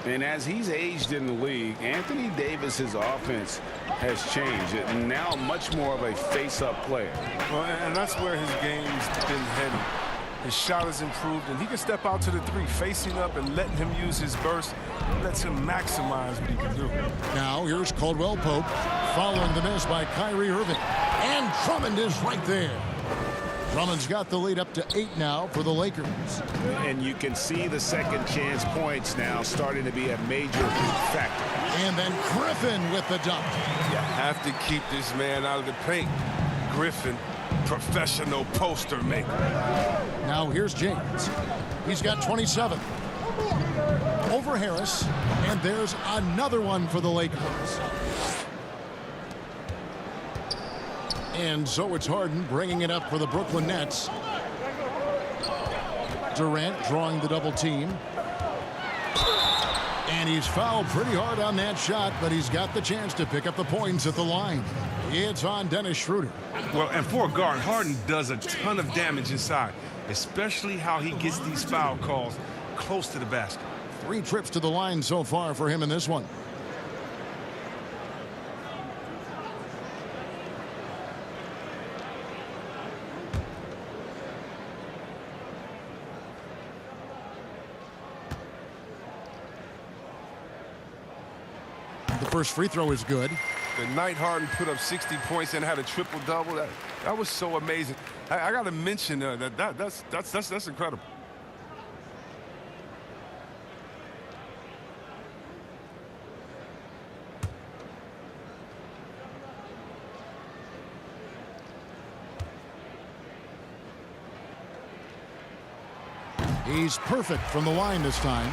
And as he's aged in the league, Anthony Davis's offense has changed. And now much more of a face-up player. Well, and that's where his game's been headed. His shot has improved, and he can step out to the three, facing up and letting him use his burst. Lets him maximize what he can do. Now here's Caldwell Pope, following the miss by Kyrie Irving. And Drummond is right there. Drummond's got the lead up to 8 now for the Lakers. And you can see the second chance points now starting to be a major factor. And then Griffin with the dunk. You have to keep this man out of the paint. Griffin, professional poster maker. Now here's James. He's got 27. Over Harris. And there's another one for the Lakers. And so it's Harden bringing it up for the Brooklyn Nets. Durant drawing the double team. And he's fouled pretty hard on that shot, but he's got the chance to pick up the points at the line. It's on Dennis Schroeder. Well, and for a guard, Harden does a ton of damage inside, especially how he gets these foul calls close to the basket. 3 trips to the line so far for him in this one. The first free throw is good. The night Harden put up 60 points and had a triple-double, that was so amazing. I got to mention that's incredible. He's perfect from the line this time.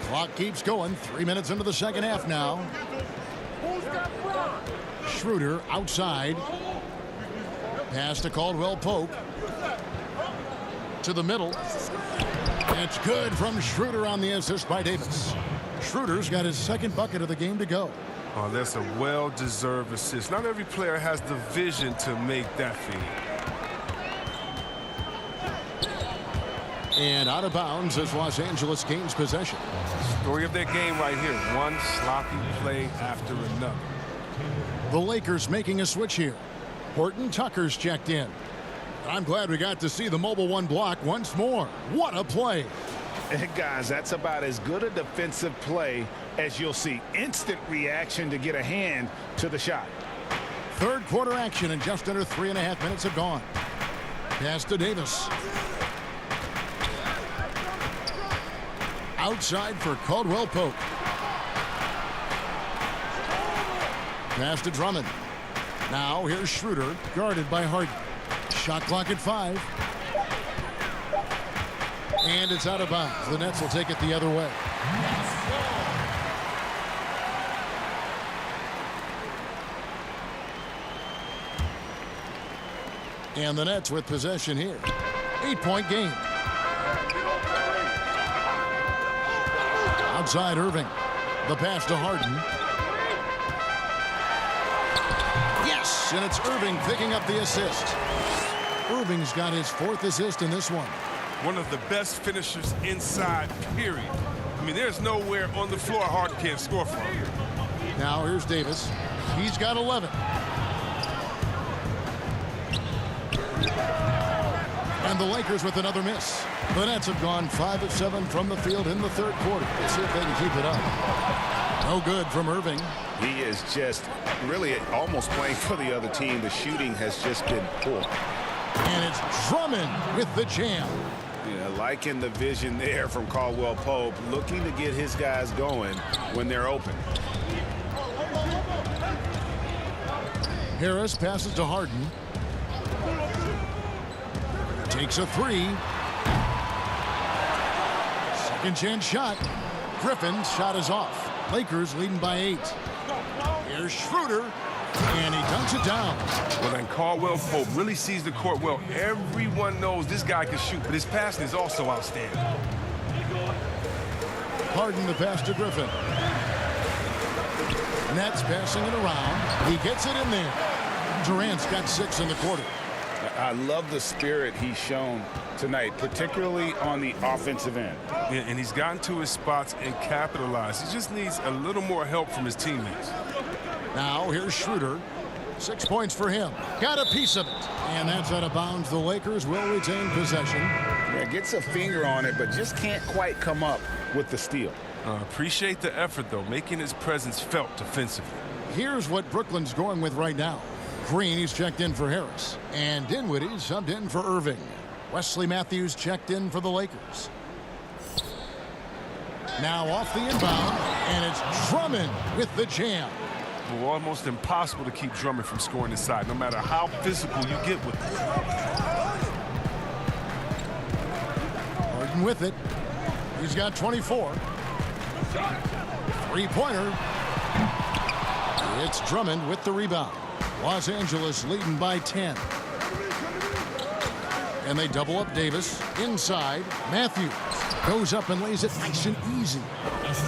Clock keeps going. 3 minutes into the second half now. Schroeder outside. Pass to Caldwell Pope. To the middle. It's good from Schroeder on the assist by Davis. Schroeder's got his second bucket of the game to go. Oh, that's a well-deserved assist. Not every player has the vision to make that feed. And out of bounds as Los Angeles gains possession. Story of their game right here. One sloppy play after another. The Lakers making a switch here. Horton Tucker's checked in. I'm glad we got to see the mobile one block once more. What a play. And guys, that's about as good a defensive play as you'll see. Instant reaction to get a hand to the shot. Third quarter action and just under 3.5 minutes have gone. Pass to Davis. Outside for Caldwell Pope. Pass to Drummond. Now here's Schroeder, guarded by Harden. Shot clock at 5. And it's out of bounds. The Nets will take it the other way. And the Nets with possession here. 8-point game. Outside Irving. The pass to Harden. Yes, miss, and it's Irving picking up the assist. Irving's got his 4th assist in this one. One of the best finishers inside, period. I mean, there's nowhere on the floor Harden can't score from. Now here's Davis. He's got 11. And the Lakers with another miss. The Nets have gone 5 of 7 from the field in the 3rd quarter. Let's see if they can keep it up. No good from Irving. He is just really almost playing for the other team. The shooting has just been poor. And it's Drummond with the jam. Yeah, liking the vision there from Caldwell Pope, looking to get his guys going when they're open. Harris passes to Harden. Takes a 3. Second chance shot. Griffin's shot is off. Lakers leading by 8. Here's Schroeder, and he dunks it down. Well, then Caldwell Pope really sees the court well. Everyone knows this guy can shoot, but his passing is also outstanding. Harden the pass to Griffin. Nets passing it around. He gets it in there. Durant's got 6 in the quarter. I love the spirit he's shown tonight, particularly on the offensive end. Yeah, and he's gotten to his spots and capitalized. He just needs a little more help from his teammates. Now here's Schroeder. 6 points for him. Got a piece of it. And that's out of bounds. The Lakers will retain possession. Yeah, gets a finger on it, but just can't quite come up with the steal. Appreciate the effort, though, making his presence felt defensively. Here's what Brooklyn's going with right now. Green, he's checked in for Harris. And Dinwiddie subbed in for Irving. Wesley Matthews checked in for the Lakers. Now off the inbound, and it's Drummond with the jam. Well, almost impossible to keep Drummond from scoring inside, no matter how physical you get with it. Harden with it. He's got 24. Three-pointer. It's Drummond with the rebound. Los Angeles leading by 10. And they double up Davis. Inside, Matthews goes up and lays it nice and easy.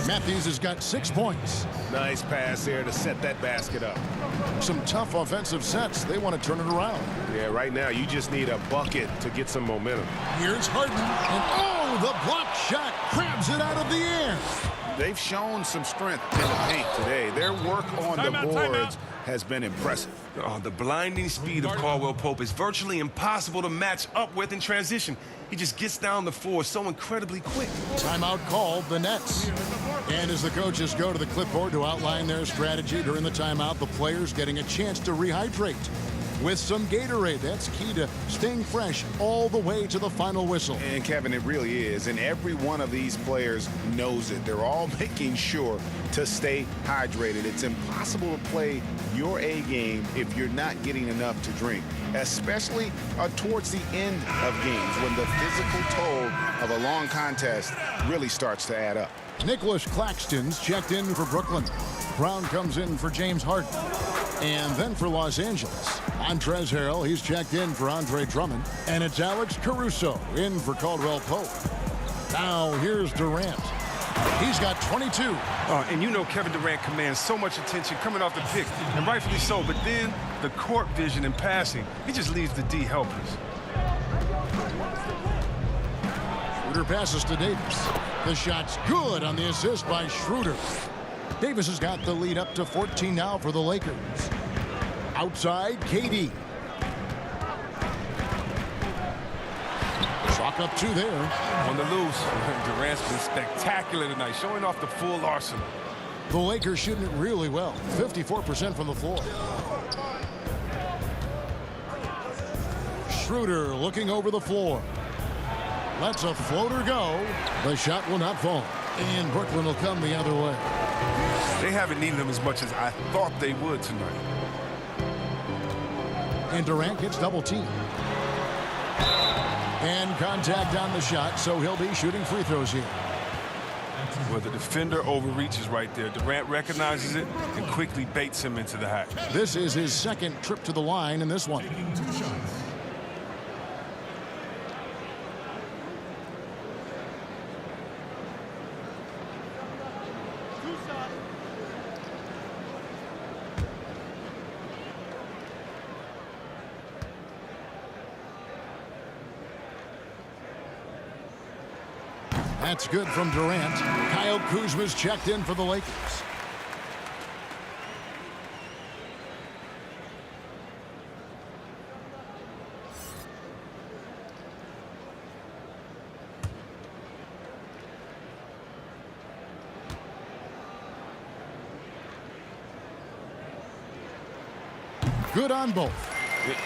Matthews has got 6 points. Nice pass there to set that basket up. Some tough offensive sets. They want to turn it around. Yeah, right now you just need a bucket to get some momentum. Here's Harden. And oh, the block shot grabs it out of the air. They've shown some strength in the paint today. Their work on the boards has been impressive. Oh, the blinding speed of Caldwell Pope is virtually impossible to match up with in transition. He just gets down the floor so incredibly quick. Timeout called, the Nets. And as the coaches go to the clipboard to outline their strategy during the timeout, the players getting a chance to rehydrate with some Gatorade. That's key to staying fresh all the way to the final whistle. And Kevin, it really is. And every one of these players knows it. They're all making sure to stay hydrated. It's impossible to play your A game if you're not getting enough to drink, especially towards the end of games when the physical toll of a long contest really starts to add up. Nicholas Claxton's checked in for Brooklyn. Brown comes in for James Harden. And then for Los Angeles, Montrezl Harrell, he's checked in for Andre Drummond. And it's Alex Caruso in for Caldwell Pope. Now here's Durant. He's got 22. And you know Kevin Durant commands so much attention coming off the pick, and rightfully so. But then the court vision and passing, he just leaves the D helpless. Schroeder passes to Davis. The shot's good on the assist by Schroeder. Davis has got the lead up to 14 now for the Lakers. Outside, KD. Chalk up 2 there. On the loose, Durant's been spectacular tonight, showing off the full arsenal. The Lakers shooting it really well. 54% from the floor. Schroeder looking over the floor. Lets a floater go. The shot will not fall. And Brooklyn will come the other way. They haven't needed him as much as I thought they would tonight. And Durant gets double teamed. And contact on the shot, so he'll be shooting free throws here. Well, the defender overreaches right there. Durant recognizes it and quickly baits him into the hack. This is his second trip to the line in this one. That's good from Durant. Kyle Kuzma's checked in for the Lakers. Good on both.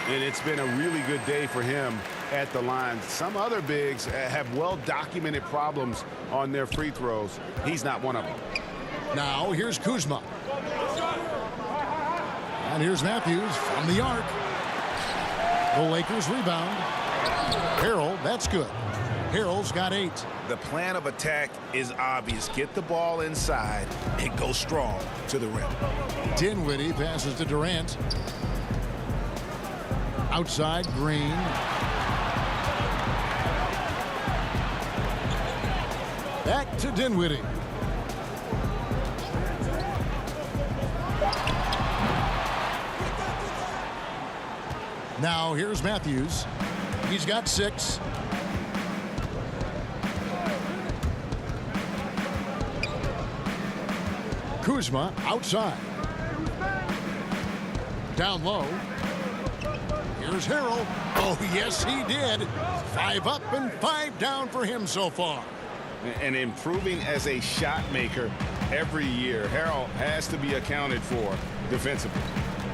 And it's been a really good day for him at the line. Some other bigs have well-documented problems on their free throws. He's not one of them. Now here's Kuzma. And here's Matthews from the arc. The Lakers rebound. Harrell, that's good. Harrell's got 8. The plan of attack is obvious. Get the ball inside and go strong to the rim. Dinwiddie passes to Durant. Outside, Green. Back to Dinwiddie. Now here's Matthews. He's got 6. Kuzma outside. Down low. Here's Harrell. Oh, yes, he did. 5 up and 5 down for him so far. And improving as a shot maker every year. Harrell has to be accounted for defensively.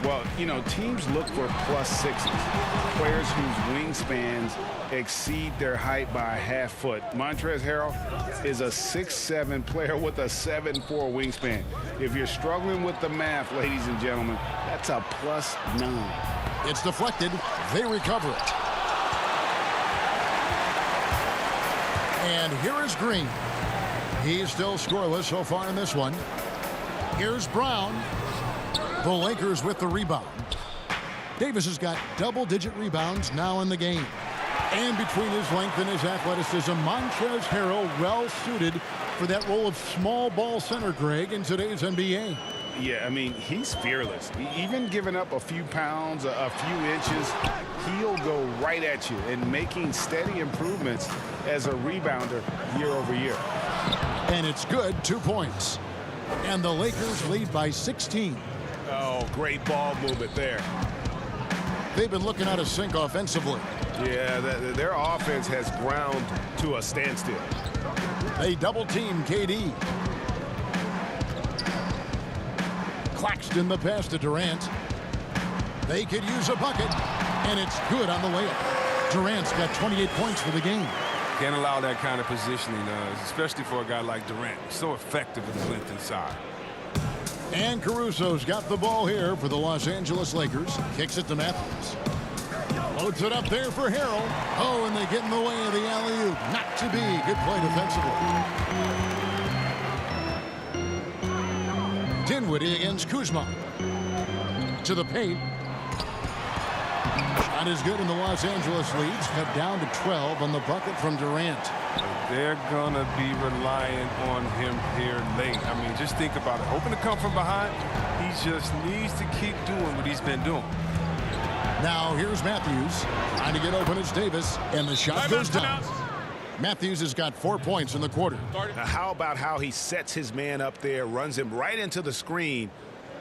Well, you know, teams look for +6s, players whose wingspans exceed their height by a half foot. Montrezl Harrell is a 6'7" player with a 7'4" wingspan. If you're struggling with the math, ladies and gentlemen, that's a +9. It's deflected. They recover it. And here is Green. He's still scoreless so far in this one. Here's Brown. The Lakers with the rebound. Davis has got double-digit rebounds now in the game. And between his length and his athleticism, Montrezl Harrell well-suited for that role of small ball center, Greg, in today's NBA. Yeah, I mean, he's fearless. Even giving up a few pounds, a few inches, he'll go right at you and making steady improvements as a rebounder year over year. And it's good, 2 points. And the Lakers lead by 16. Oh, great ball movement there. They've been looking out of sync offensively. Yeah, their offense has ground to a standstill. They double-team KD. Claxton the pass to Durant. They could use a bucket, and it's good on the layup. Durant's got 28 points for the game. Can't allow that kind of positioning, especially for a guy like Durant. So effective with his length inside. And Caruso's got the ball here for the Los Angeles Lakers. Kicks it to Matthews. Loads it up there for Harrell. Oh, and they get in the way of the alley-oop. Not to be. Good play defensively. Dinwiddie against Kuzma. To the paint. Shot is good, and the Los Angeles leads cut down to 12 on the bucket from Durant. They're going to be reliant on him here late. I mean, just think about it. Hoping to come from behind, he just needs to keep doing what he's been doing. Now here's Matthews. Trying to get open as Davis, and the shot goes down. Matthews has got 4 points in the quarter. Now, how about how he sets his man up there, runs him right into the screen,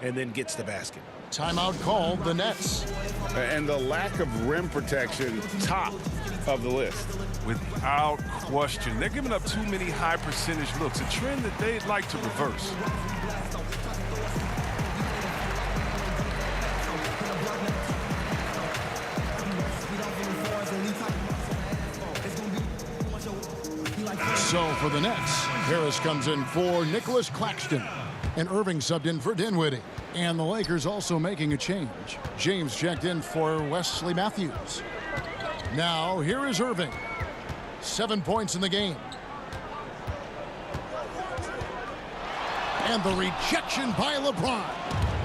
and then gets the basket? Timeout called, the Nets. And the lack of rim protection, top of the list. Without question. They're giving up too many high percentage looks, a trend that they'd like to reverse. So for the Nets, Harris comes in for Nicholas Claxton. And Irving subbed in for Dinwiddie. And the Lakers also making a change. James checked in for Wesley Matthews. Now here is Irving. 7 points in the game. And the rejection by LeBron.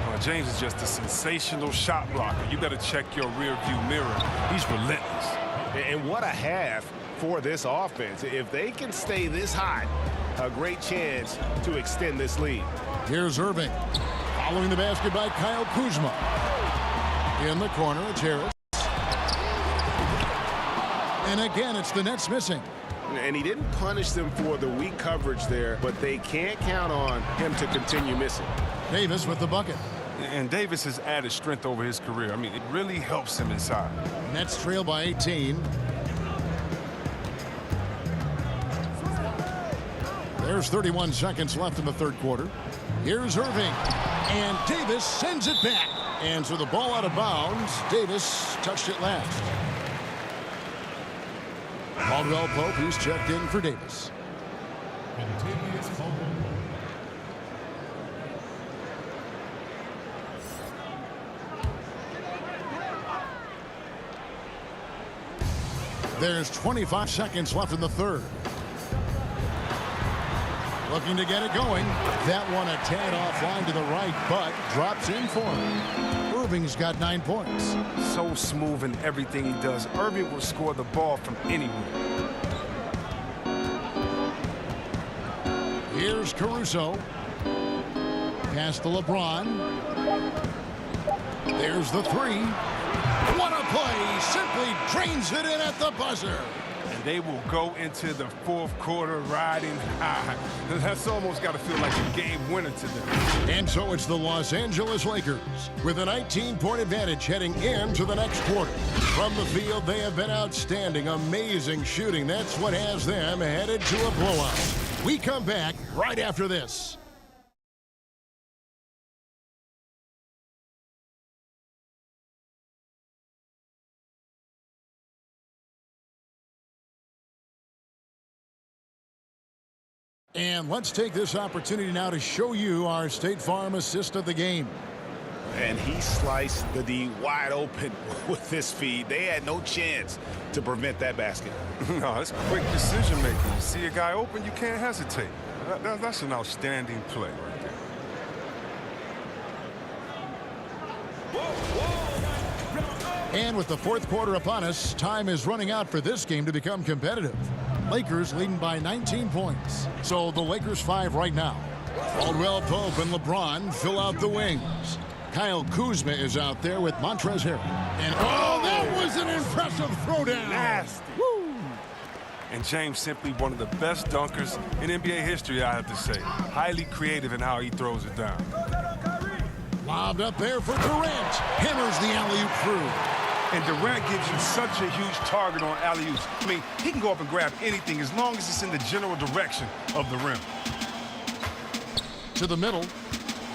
Well, James is just a sensational shot blocker. You got to check your rear view mirror. He's relentless. And what a half for this offense. If they can stay this hot, a great chance to extend this lead. Here's Irving. Following the basket by Kyle Kuzma. In the corner, it's Harris. And again, it's the Nets missing. And he didn't punish them for the weak coverage there, but they can't count on him to continue missing. Davis with the bucket. And Davis has added strength over his career. I mean, it really helps him inside. Nets trail by 18. There's 31 seconds left in the third quarter. Here's Irving. And Davis sends it back. And so the ball out of bounds. Davis touched it last. Caldwell Pope, who's checked in for Davis. There's 25 seconds left in the third. Looking to get it going. That one a tad offline to the right, but drops in for him. Irving's got 9 points. So smooth in everything he does. Irving will score the ball from anywhere. Here's Caruso. Pass to LeBron. There's the three. What a play! Simply drains it in at the buzzer. And they will go into the fourth quarter riding high. That's almost got to feel like a game winner to them. And so it's the Los Angeles Lakers with a 19-point advantage heading into the next quarter. From the field, they have been outstanding. Amazing shooting. That's what has them headed to a blowout. We come back right after this. And let's take this opportunity now to show you our State Farm assist of the game. And he sliced the D wide open with this feed. They had no chance to prevent that basket. No, it's quick decision making. You see a guy open, you can't hesitate. That's an outstanding play right there. And with the fourth quarter upon us, time is running out for this game to become competitive. Lakers leading by 19 points. So the Lakers 5 right now. Caldwell Pope and LeBron fill out the wings. Kyle Kuzma is out there with Montrezl Harrell. And oh, that was an impressive throwdown. Nasty. Woo. And James simply one of the best dunkers in NBA history, I have to say. Highly creative in how he throws it down. Lobbed up there for Durant. Hammers the alley-oop through. And Durant gives you such a huge target on alley-oops. I mean, he can go up and grab anything as long as it's in the general direction of the rim. To the middle.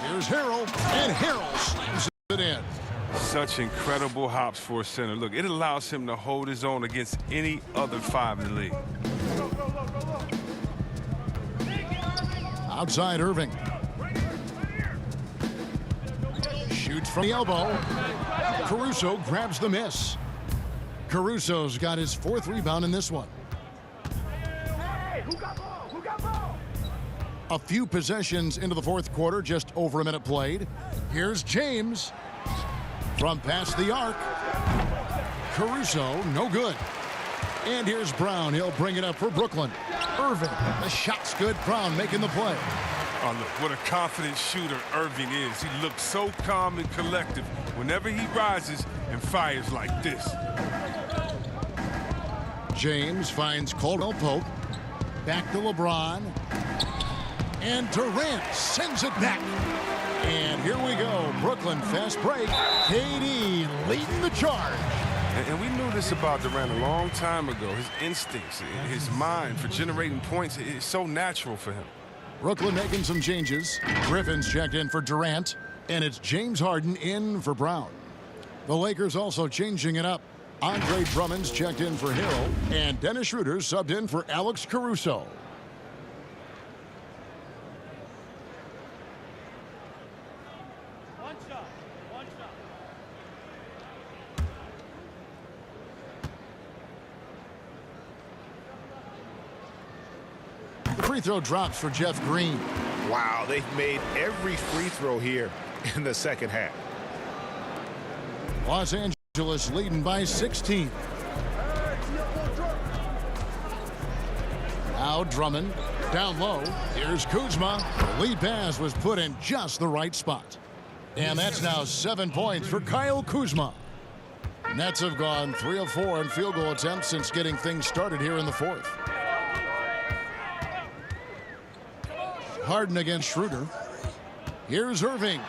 Here's Harrell. And Harrell slams it in. Such incredible hops for a center. Look, it allows him to hold his own against any other 5 in the league. Outside Irving. Shoots from the elbow. Caruso grabs the miss. Caruso's got his 4th rebound in this one. A few possessions into the fourth quarter, just over a minute played. Here's James from past the arc. Caruso, no good. And here's Brown. He'll bring it up for Brooklyn. Irving, the shot's good. Brown making the play. Oh, look, what a confident shooter Irving is. He looks so calm and collective whenever he rises and fires like this. James finds Caldwell Pope. Back to LeBron. And Durant sends it back. And here we go. Brooklyn fast break. KD leading the charge. And we knew this about Durant a long time ago. His instincts, his mind for generating points is so natural for him. Brooklyn making some changes. Griffin's checked in for Durant. And it's James Harden in for Brown. The Lakers also changing it up. Andre Drummond's checked in for Harrell. And Dennis Schroeder's subbed in for Alex Caruso. The free throw drops for Jeff Green. Wow, they've made every free throw here in the second half. Los Angeles leading by 16. Now Drummond down low. Here's Kuzma. The lead pass was put in just the right spot. And that's now 7 points for Kyle Kuzma. Nets have gone 3 of 4 in field goal attempts since getting things started here in the fourth. Harden against Schroeder. Here's Irving.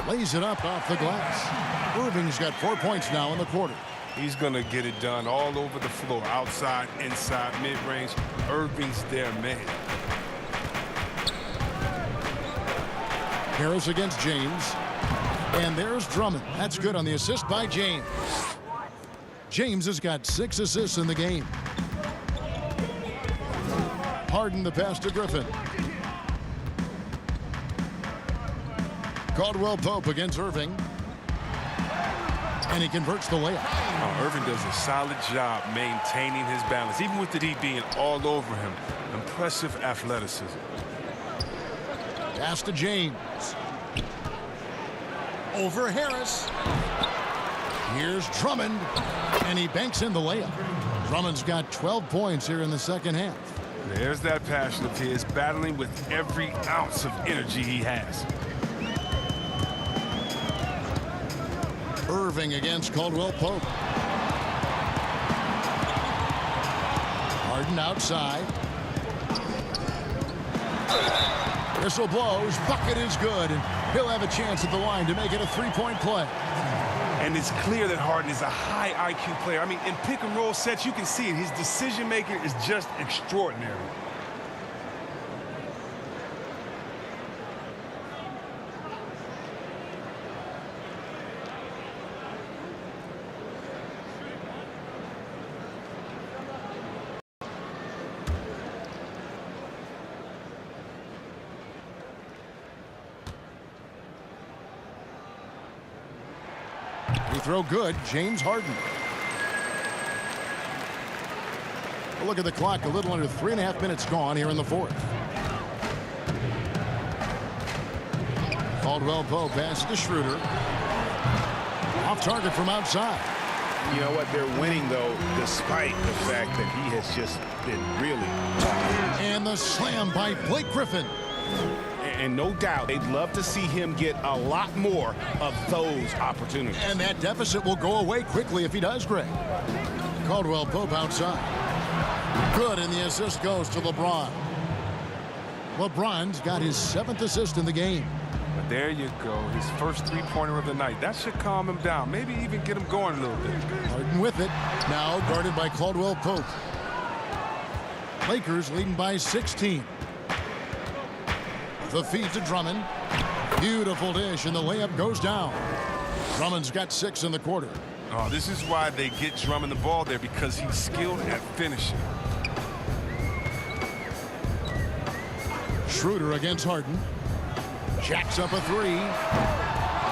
Lays it up off the glass. Irving's got 4 points now in the quarter. He's going to get it done all over the floor, outside, inside, mid-range. Irving's their man. Harris against James. And there's Drummond. That's good on the assist by James. James has got 6 assists in the game. Harden the pass to Griffin. Caldwell Pope against Irving. And he converts the layup. Oh, Irving does a solid job maintaining his balance, even with the D being all over him. Impressive athleticism. Pass to James. Over Harris. Here's Drummond. And he banks in the layup. Drummond's got 12 points here in the second half. There's that passion of his, battling with every ounce of energy he has. Irving against Caldwell Pope. Harden outside. Whistle blows. Bucket is good. And he'll have a chance at the line to make it a three-point play. And it's clear that Harden is a high IQ player. I mean, in pick-and-roll sets, you can see it. His decision-making is just extraordinary. Free throw good. James Harden. A look at the clock. A little under 3.5 minutes gone here in the fourth. Caldwell Pope passes to Schroeder. Off target from outside. You know what? They're winning, though, despite the fact that he has just been really tough. And the slam by Blake Griffin. And no doubt, they'd love to see him get a lot more of those opportunities. And that deficit will go away quickly if he does, Greg. Caldwell Pope outside. Good, and the assist goes to LeBron. LeBron's got his 7th assist in the game. But there you go, his first three-pointer of the night. That should calm him down, maybe even get him going a little bit. Harden with it. Now guarded by Caldwell Pope. Lakers leading by 16. The feed to Drummond. Beautiful dish, and the layup goes down. Drummond's got 6 in the quarter. Oh, this is why they get Drummond the ball there, because he's skilled at finishing. Schroeder against Harden. Jacks up a 3.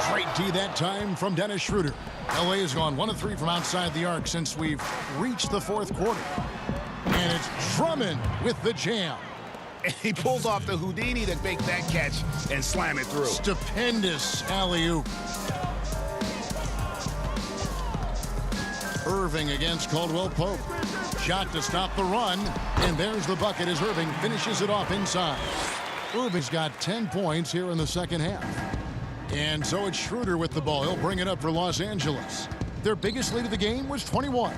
Straight D that time from Dennis Schroeder. LA has gone 1 of 3 from outside the arc since we've reached the fourth quarter. And it's Drummond with the jam. And he pulls off the Houdini to make that catch and slam it through. Stupendous alley-oop. Irving against Caldwell Pope. Shot to stop the run. And there's the bucket as Irving finishes it off inside. Irving's got 10 points here in the second half. And so it's Schroeder with the ball. He'll bring it up for Los Angeles. Their biggest lead of the game was 21.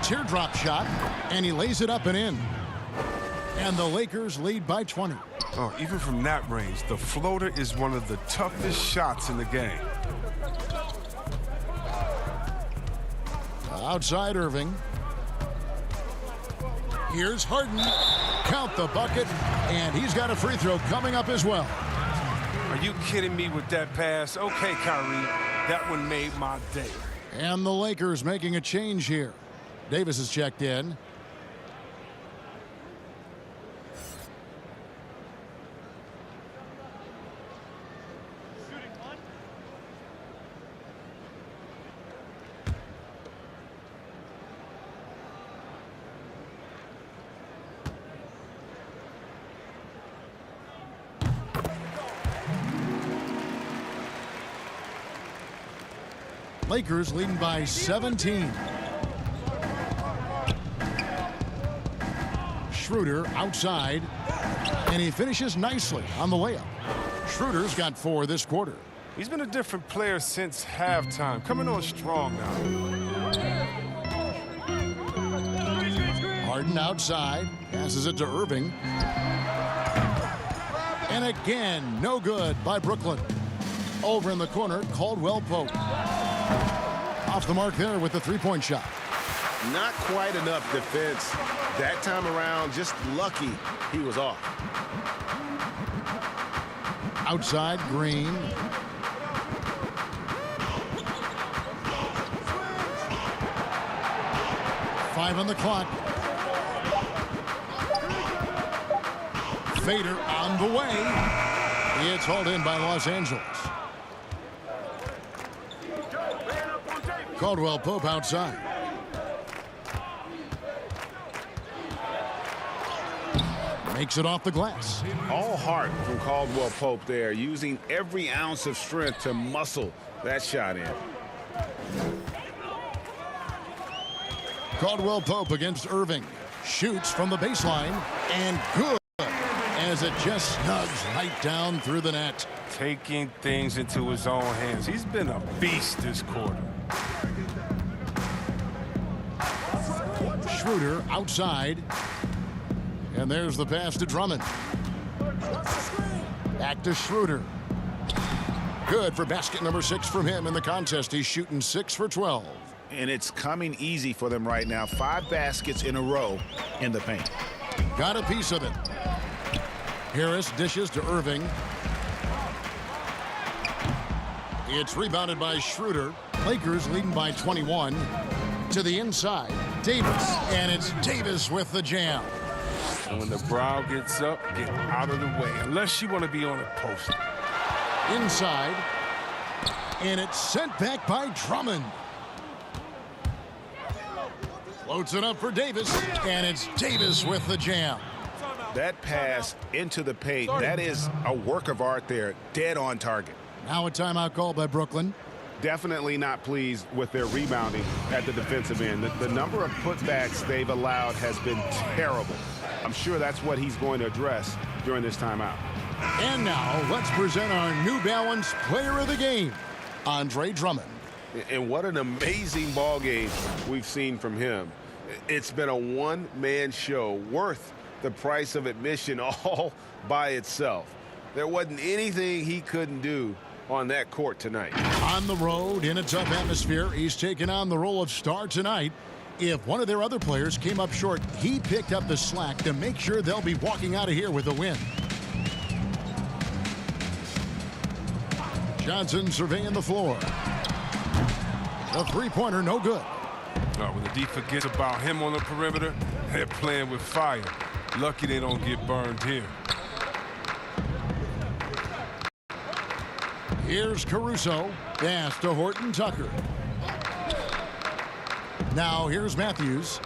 Teardrop shot, and he lays it up and in. And the Lakers lead by 20. Oh, even from that range, the floater is one of the toughest shots in the game. Outside Irving. Here's Harden. Count the bucket, and he's got a free throw coming up as well. Are you kidding me with that pass? Okay, Kyrie, that one made my day. And the Lakers making a change here. Davis is checked in. Lakers leading by 17. Schroeder outside, and he finishes nicely on the layup. Schroeder's got 4 this quarter. He's been a different player since halftime, coming on strong now. Harden outside, passes it to Irving. And again, no good by Brooklyn. Over in the corner, Caldwell Pope. Off the mark there with the three-point shot. Not quite enough defense. That time around, just lucky he was off. Outside, Green. Five on the clock. Fader on the way. It's hauled in by Los Angeles. Caldwell Pope outside. Makes it off the glass. All heart from Caldwell Pope there, using every ounce of strength to muscle that shot in. Caldwell Pope against Irving. Shoots from the baseline and good as it just snugs right down through the net. Taking things into his own hands. He's been a beast this quarter. Schroeder outside. And there's the pass to Drummond. Back to Schroeder. Good for basket number 6 from him in the contest. He's shooting 6 for 12. And it's coming easy for them right now. 5 baskets in a row in the paint. Got a piece of it. Harris dishes to Irving. It's rebounded by Schroeder. Lakers leading by 21. To the inside, Davis. And it's Davis with the jam. And when the Brown gets up, get out of the way. Unless you want to be on a post. Inside. And it's sent back by Drummond. Floats it up for Davis. And it's Davis with the jam. That pass into the paint, that is a work of art there. Dead on target. Now a timeout call by Brooklyn. Definitely not pleased with their rebounding at the defensive end. The number of putbacks they've allowed has been terrible. I'm sure that's what he's going to address during this timeout. And now let's present our New Balance Player of the Game, Andre Drummond. And what an amazing ball game we've seen from him. It's been a one-man show worth the price of admission all by itself. There wasn't anything he couldn't do on that court tonight. On the road in a tough atmosphere, he's taken on the role of star tonight. If one of their other players came up short, he picked up the slack to make sure they'll be walking out of here with a win. Johnson surveying the floor. A three-pointer, no good. When the D forgets about him on the perimeter, they're playing with fire. Lucky they don't get burned here. Here's Caruso. Pass to Horton Tucker. Now here's Matthews.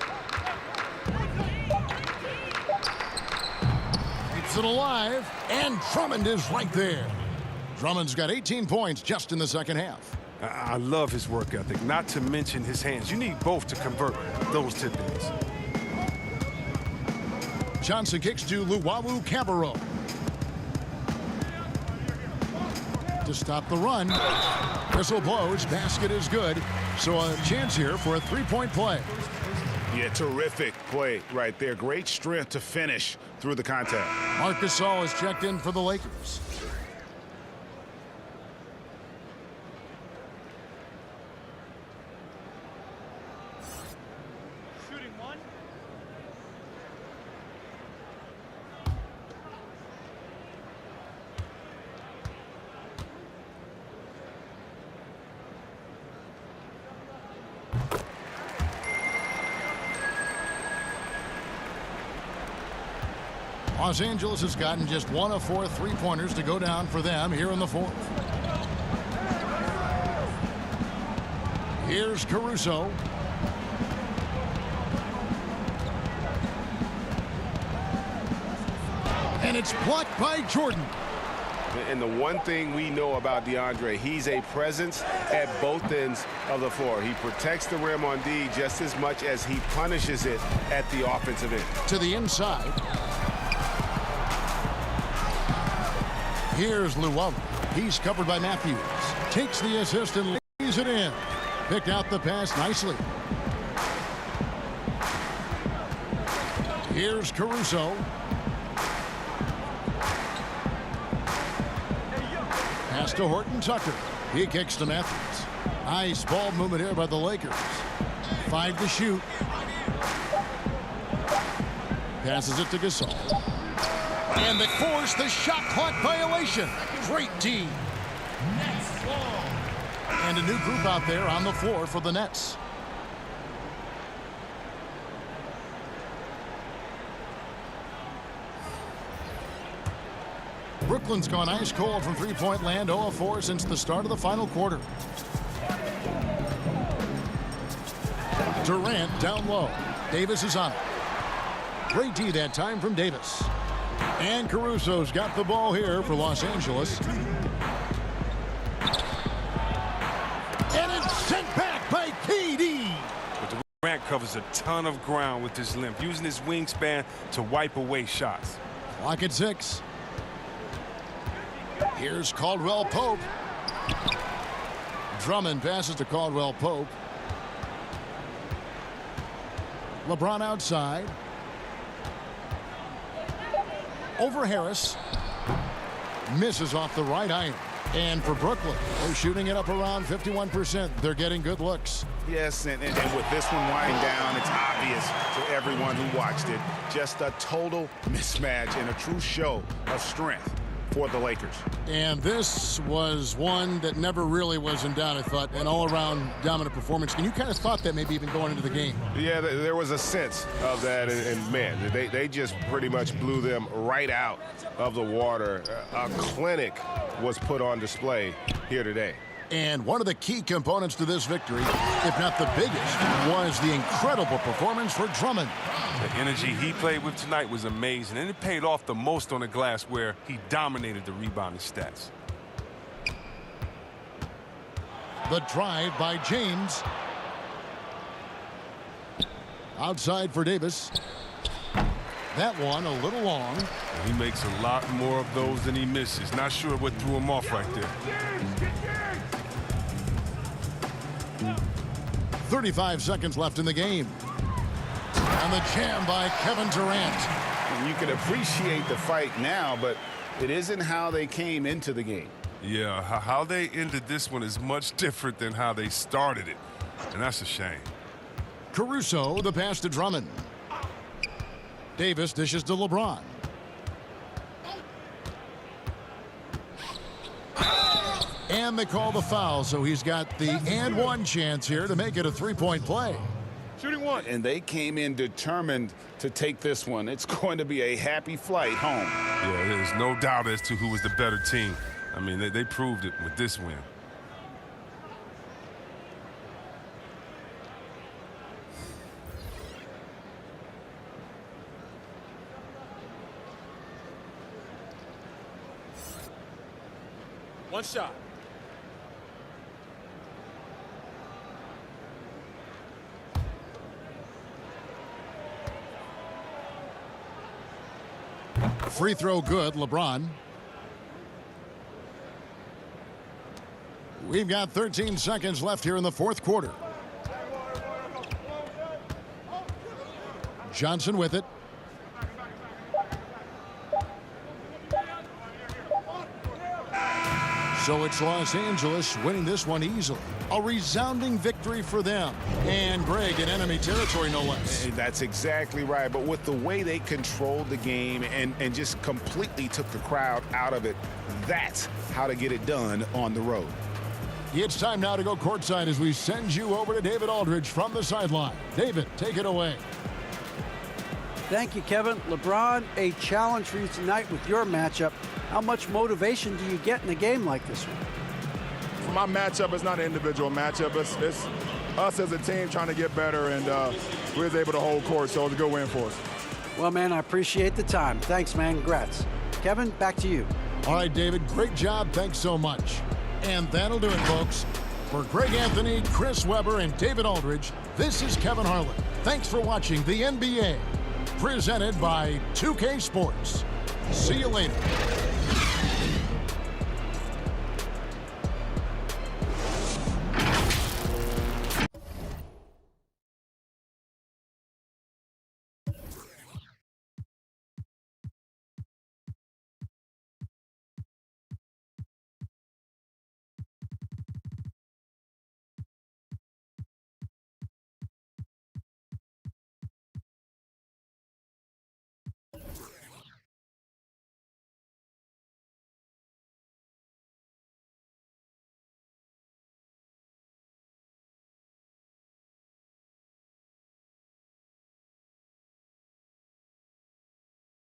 Keeps it alive, and Drummond is right there. Drummond's got 18 points just in the second half. I love his work ethic, not to mention his hands. You need both to convert those tip-ins. Johnson kicks to Luwawu Cabarro. To stop the run. Whistle blows. Basket is good. So a chance here for a three-point play. Yeah, terrific play right there. Great strength to finish through the contact. Marc Gasol is checked in for the Lakers. Los Angeles has gotten just 1 of 4 three-pointers to go down for them here in the fourth. Here's Caruso. And it's blocked by Jordan. And the one thing we know about DeAndre, he's a presence at both ends of the floor. He protects the rim on D just as much as he punishes it at the offensive end. To the inside. Here's Luwawu. He's covered by Matthews. Takes the assist and lays it in. Picked out the pass nicely. Here's Caruso. Pass to Horton Tucker. He kicks to Matthews. Nice ball movement here by the Lakers. 5 to shoot. Passes it to Gasol. And they force the shot clock violation. Great team. And a new group out there on the floor for the Nets. Brooklyn's gone ice cold from three-point land, 0 of 4 since the start of the final quarter. Durant down low. Davis is on it. Great D that time from Davis. And Caruso's got the ball here for Los Angeles. And it's sent back by KD. But Durant covers a ton of ground with his length, using his wingspan to wipe away shots. Clock at 6. Here's Caldwell Pope. Drummond passes to Caldwell Pope. LeBron outside. Over Harris. Misses off the right iron. And for Brooklyn, they're shooting it up around 51%. They're getting good looks. Yes, and with this one winding down, it's obvious to everyone who watched it. Just a total mismatch and a true show of strength for the Lakers. And this was one that never really was in doubt, I thought, an all-around dominant performance. And you kind of thought that maybe even going into the game. Yeah, there was a sense of that, and man, they just pretty much blew them right out of the water. A clinic was put on display here today. And one of the key components to this victory, if not the biggest, was the incredible performance for Drummond. The energy he played with tonight was amazing, and it paid off the most on the glass where he dominated the rebounding stats. The drive by James. Outside for Davis. That one a little long. He makes a lot more of those than he misses. Not sure what threw him off right there. 35 seconds left in the game. And the jam by Kevin Durant. And you can appreciate the fight now, but it isn't how they came into the game. Yeah, how they ended this one is much different than how they started it. And that's a shame. Caruso, the pass to Drummond. Davis dishes to LeBron. And they call the foul, so he's got the and one chance here to make it a three-point play. Shooting one. And they came in determined to take this one. It's going to be a happy flight home. Yeah, there's no doubt as to who was the better team. I mean, they proved it with this win. One shot. Free throw good, LeBron. We've got 13 seconds left here in the fourth quarter. Johnson with it. So it's Los Angeles winning this one easily. A resounding victory for them. And Greg in enemy territory, no less. That's exactly right. But with the way they controlled the game and just completely took the crowd out of it, that's how to get it done on the road. It's time now to go courtside as we send you over to David Aldridge from the sideline. David, take it away. Thank you, Kevin. LeBron, a challenge for you tonight with your matchup. How much motivation do you get in a game like this one? For my matchup, it's not an individual matchup. It's us as a team trying to get better, and we was able to hold court, so it was a good win for us. Well, man, I appreciate the time. Thanks, man. Congrats. Kevin, back to you. All right, David, great job. Thanks so much. And that'll do it, folks. For Greg Anthony, Chris Webber, and David Aldridge, this is Kevin Harlan. Thanks for watching the NBA, presented by 2K Sports. See you later.